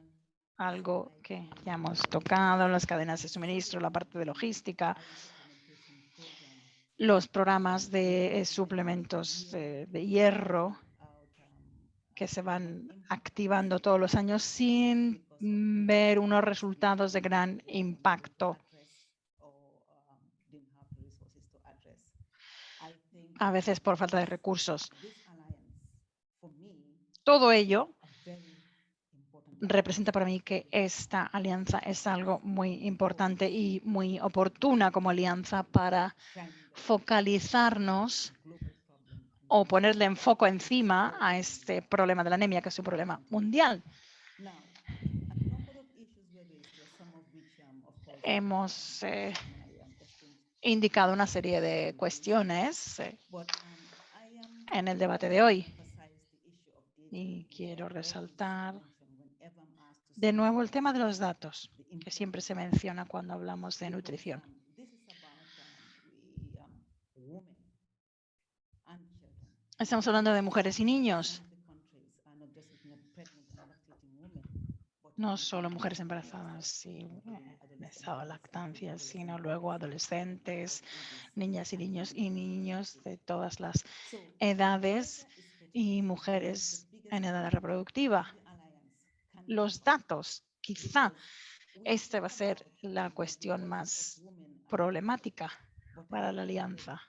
algo que ya hemos tocado, las cadenas de suministro, la parte de logística, los programas de suplementos de hierro que se van activando todos los años sin ver unos resultados de gran impacto. A veces por falta de recursos. Todo ello representa para mí que esta alianza es algo muy importante y muy oportuna como alianza para focalizarnos o ponerle enfoque encima a este problema de la anemia, que es un problema mundial. Hemos indicado una serie de cuestiones en el debate de hoy. Y quiero resaltar de nuevo el tema de los datos, que siempre se menciona cuando hablamos de nutrición. Estamos hablando de mujeres y niños. No solo mujeres embarazadas y en estado de lactancia, sino luego adolescentes, niñas y niños de todas las edades y mujeres en edad reproductiva. Los datos, quizá esta va a ser la cuestión más problemática para la alianza.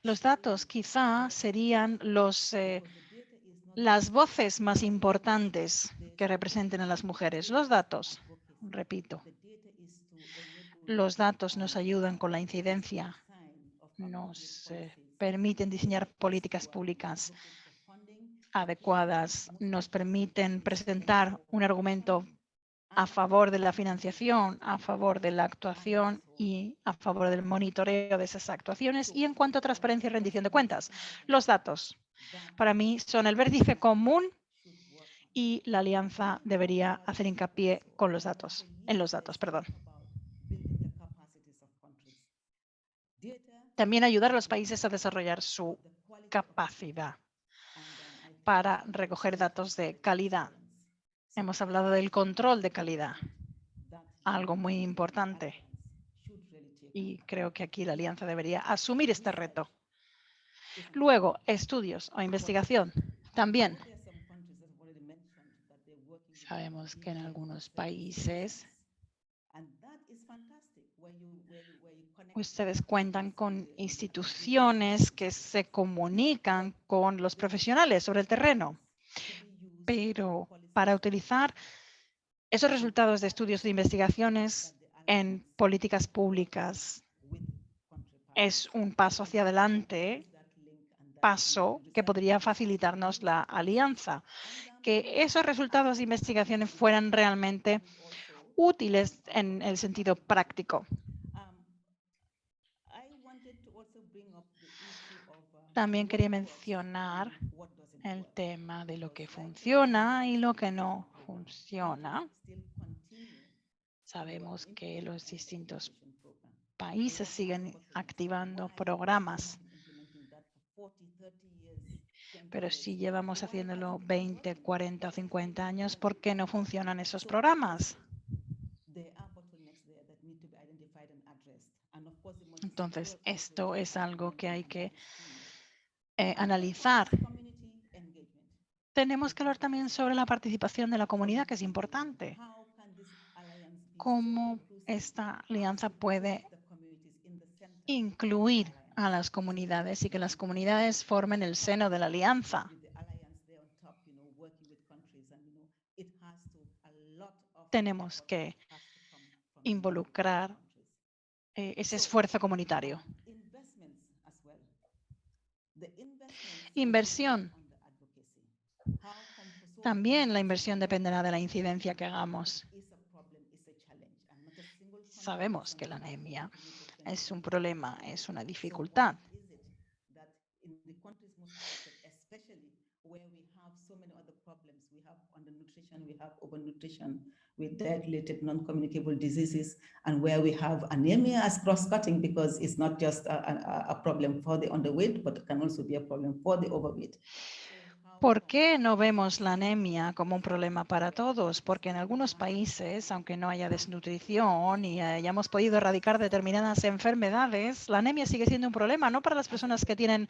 Los datos quizá serían las voces más importantes que representen a las mujeres. Los datos, repito, los datos nos ayudan con la incidencia, nos permiten diseñar políticas públicas adecuadas, nos permiten presentar un argumento a favor de la financiación, a favor de la actuación y a favor del monitoreo de esas actuaciones. Y en cuanto a transparencia y rendición de cuentas, los datos para mí son el vértice común y la alianza debería hacer hincapié en los datos. También ayudar a los países a desarrollar su capacidad para recoger datos de calidad. Hemos hablado del control de calidad, algo muy importante. Y creo que aquí la alianza debería asumir este reto. Luego, estudios o investigación. También sabemos que en algunos países ustedes cuentan con instituciones que se comunican con los profesionales sobre el terreno. Pero para utilizar esos resultados de estudios de investigaciones en políticas públicas es un paso hacia adelante, paso que podría facilitarnos la alianza. Que esos resultados de investigaciones fueran realmente útiles en el sentido práctico. También quería mencionar el tema de lo que funciona y lo que no funciona. Sabemos que los distintos países siguen activando programas, pero si llevamos haciéndolo 20, 40 o 50 años, ¿por qué no funcionan esos programas? Entonces, esto es algo que hay que analizar. Tenemos que hablar también sobre la participación de la comunidad, que es importante. ¿Cómo esta alianza puede incluir a las comunidades y que las comunidades formen el seno de la alianza? Tenemos que involucrar ese esfuerzo comunitario. Inversión. También la inversión dependerá de la incidencia que hagamos. Sabemos que la anemia es un problema, es una dificultad. We have overnutrition with diet-related non-communicable diseases, and where we have anemia as cross-cutting, because it's not just a problem for the underweight, but it can also be a problem for the overweight. ¿Por qué no vemos la anemia como un problema para todos? Porque en algunos países, aunque no haya desnutrición y hayamos podido erradicar determinadas enfermedades, la anemia sigue siendo un problema, no para las personas que tienen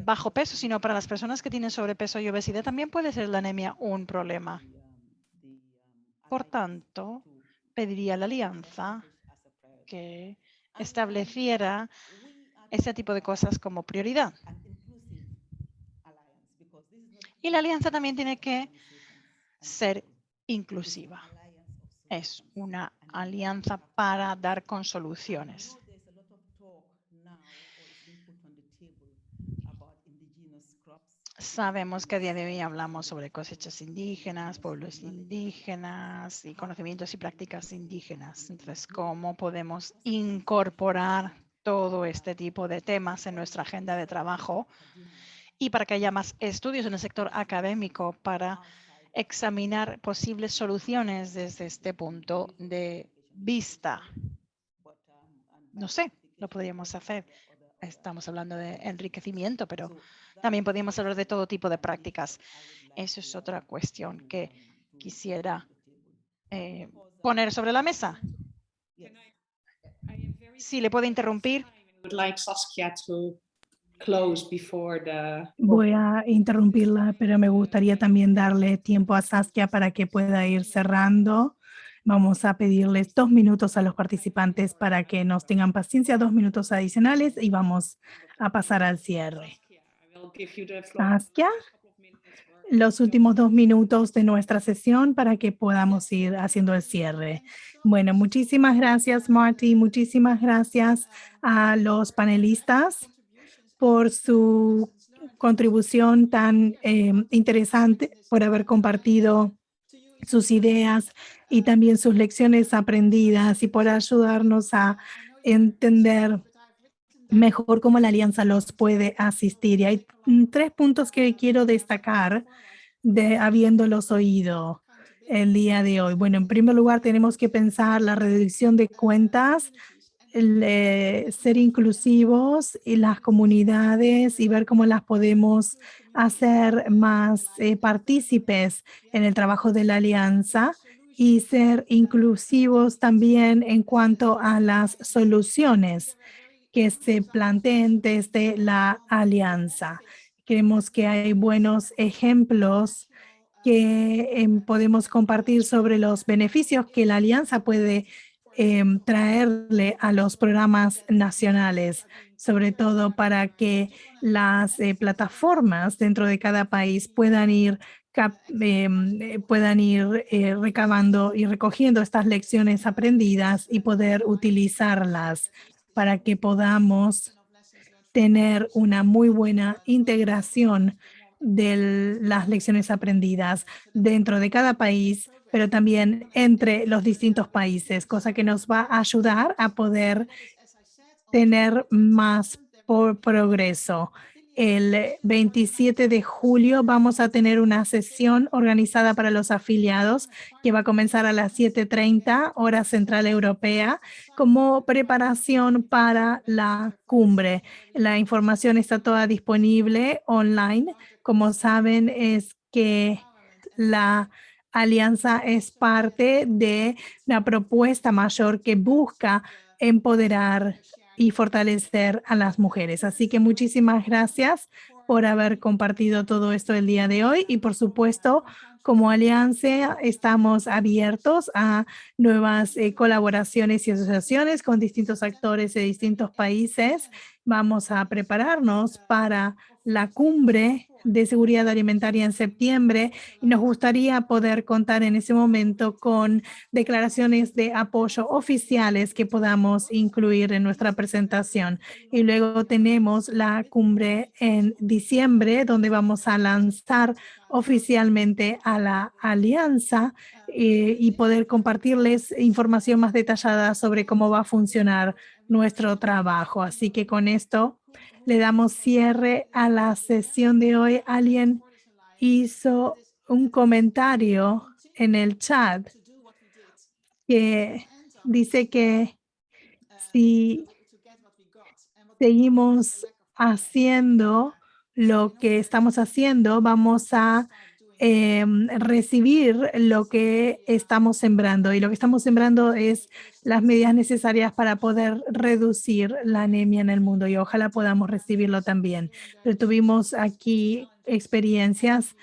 bajo peso, sino para las personas que tienen sobrepeso y obesidad. También puede ser la anemia un problema. Por tanto, pediría a la alianza que estableciera ese tipo de cosas como prioridad. Y la alianza también tiene que ser inclusiva. Es una alianza para dar con soluciones. There's a lot of talk now, or it's being put on the table, about indigenous crops. Sabemos que a día de hoy hablamos sobre cosechas indígenas, pueblos indígenas y conocimientos y prácticas indígenas. Entonces, ¿cómo podemos incorporar todo este tipo de temas en nuestra agenda de trabajo y para que haya más estudios en el sector académico para examinar posibles soluciones desde este punto de vista? No sé, lo podríamos hacer. Estamos hablando de enriquecimiento, pero también podríamos hablar de todo tipo de prácticas. Eso es otra cuestión que quisiera poner sobre la mesa. Sí, le puedo interrumpir. would like Saskia to close before the. Voy a interrumpirla, pero me gustaría también darle tiempo a Saskia para que pueda ir cerrando. Vamos a pedirles 2 minutos a los participantes para que nos tengan paciencia, 2 minutos adicionales y vamos a pasar al cierre. I will give you the floor. Saskia, los últimos 2 minutos de nuestra sesión para que podamos ir haciendo el cierre. Bueno, muchísimas gracias, Marty. Muchísimas gracias a los panelistas por su contribución tan interesante, por haber compartido sus ideas y también sus lecciones aprendidas y por ayudarnos a entender mejor cómo la alianza los puede asistir. Y hay 3 puntos que quiero destacar habiéndolos oído el día de hoy. Bueno, en primer lugar, tenemos que pensar la reducción de cuentas, ser inclusivos y las comunidades y ver cómo las podemos hacer más partícipes en el trabajo de la alianza y ser inclusivos también en cuanto a las soluciones que se planteen desde la alianza. Creemos que hay buenos ejemplos que podemos compartir sobre los beneficios que la alianza puede traerle a los programas nacionales, sobre todo para que las plataformas dentro de cada país puedan ir recabando y recogiendo estas lecciones aprendidas y poder utilizarlas para que podamos tener una muy buena integración de las lecciones aprendidas dentro de cada país, pero también entre los distintos países, cosa que nos va a ayudar a poder tener más progreso. El 27 de julio vamos a tener una sesión organizada para los afiliados que va a comenzar a las 7:30 hora central europea como preparación para la cumbre. La información está toda disponible online. Como saben, es que la alianza es parte de una propuesta mayor que busca empoderar y fortalecer a las mujeres. Así que muchísimas gracias por haber compartido todo esto el día de hoy y por supuesto, como alianza estamos abiertos a nuevas colaboraciones y asociaciones con distintos actores de distintos países. Vamos a prepararnos para la cumbre de seguridad alimentaria en septiembre y nos gustaría poder contar en ese momento con declaraciones de apoyo oficiales que podamos incluir en nuestra presentación. Y luego tenemos la cumbre en diciembre, donde vamos a lanzar oficialmente a la alianza y poder compartirles información más detallada sobre cómo va a funcionar nuestro trabajo. Así que con esto le damos cierre a la sesión de hoy. Alguien hizo un comentario en el chat que dice que si seguimos haciendo lo que estamos haciendo, vamos a recibir lo que estamos sembrando. Y lo que estamos sembrando es las medidas necesarias para poder reducir la anemia en el mundo y ojalá podamos recibirlo también. Pero tuvimos aquí experiencias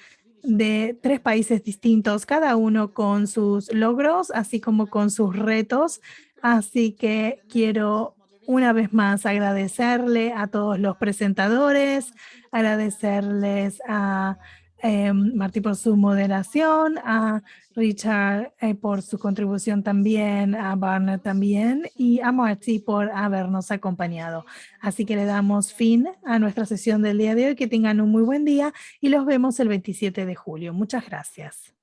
de 3 países distintos, cada uno con sus logros, así como con sus retos. Así que quiero una vez más agradecerle a todos los presentadores, agradecerles a Martí por su moderación, a Richard por su contribución también, a Barnett también y a Martí por habernos acompañado. Así que le damos fin a nuestra sesión del día de hoy. Que tengan un muy buen día y los vemos el 27 de julio. Muchas gracias.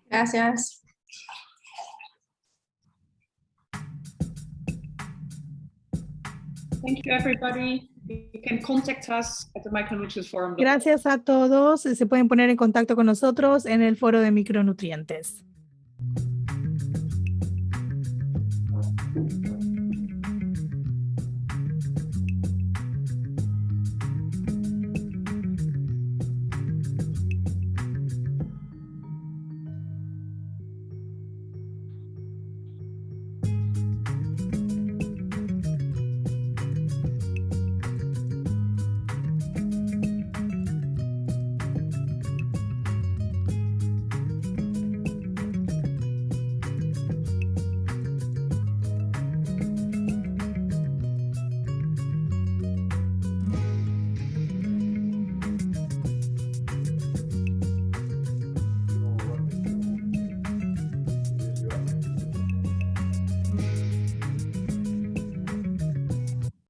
Gracias. Thank you, everybody. You can contact us at the Micronutrients Forum. Gracias a todos. Se pueden poner en contacto con nosotros en el foro de micronutrientes.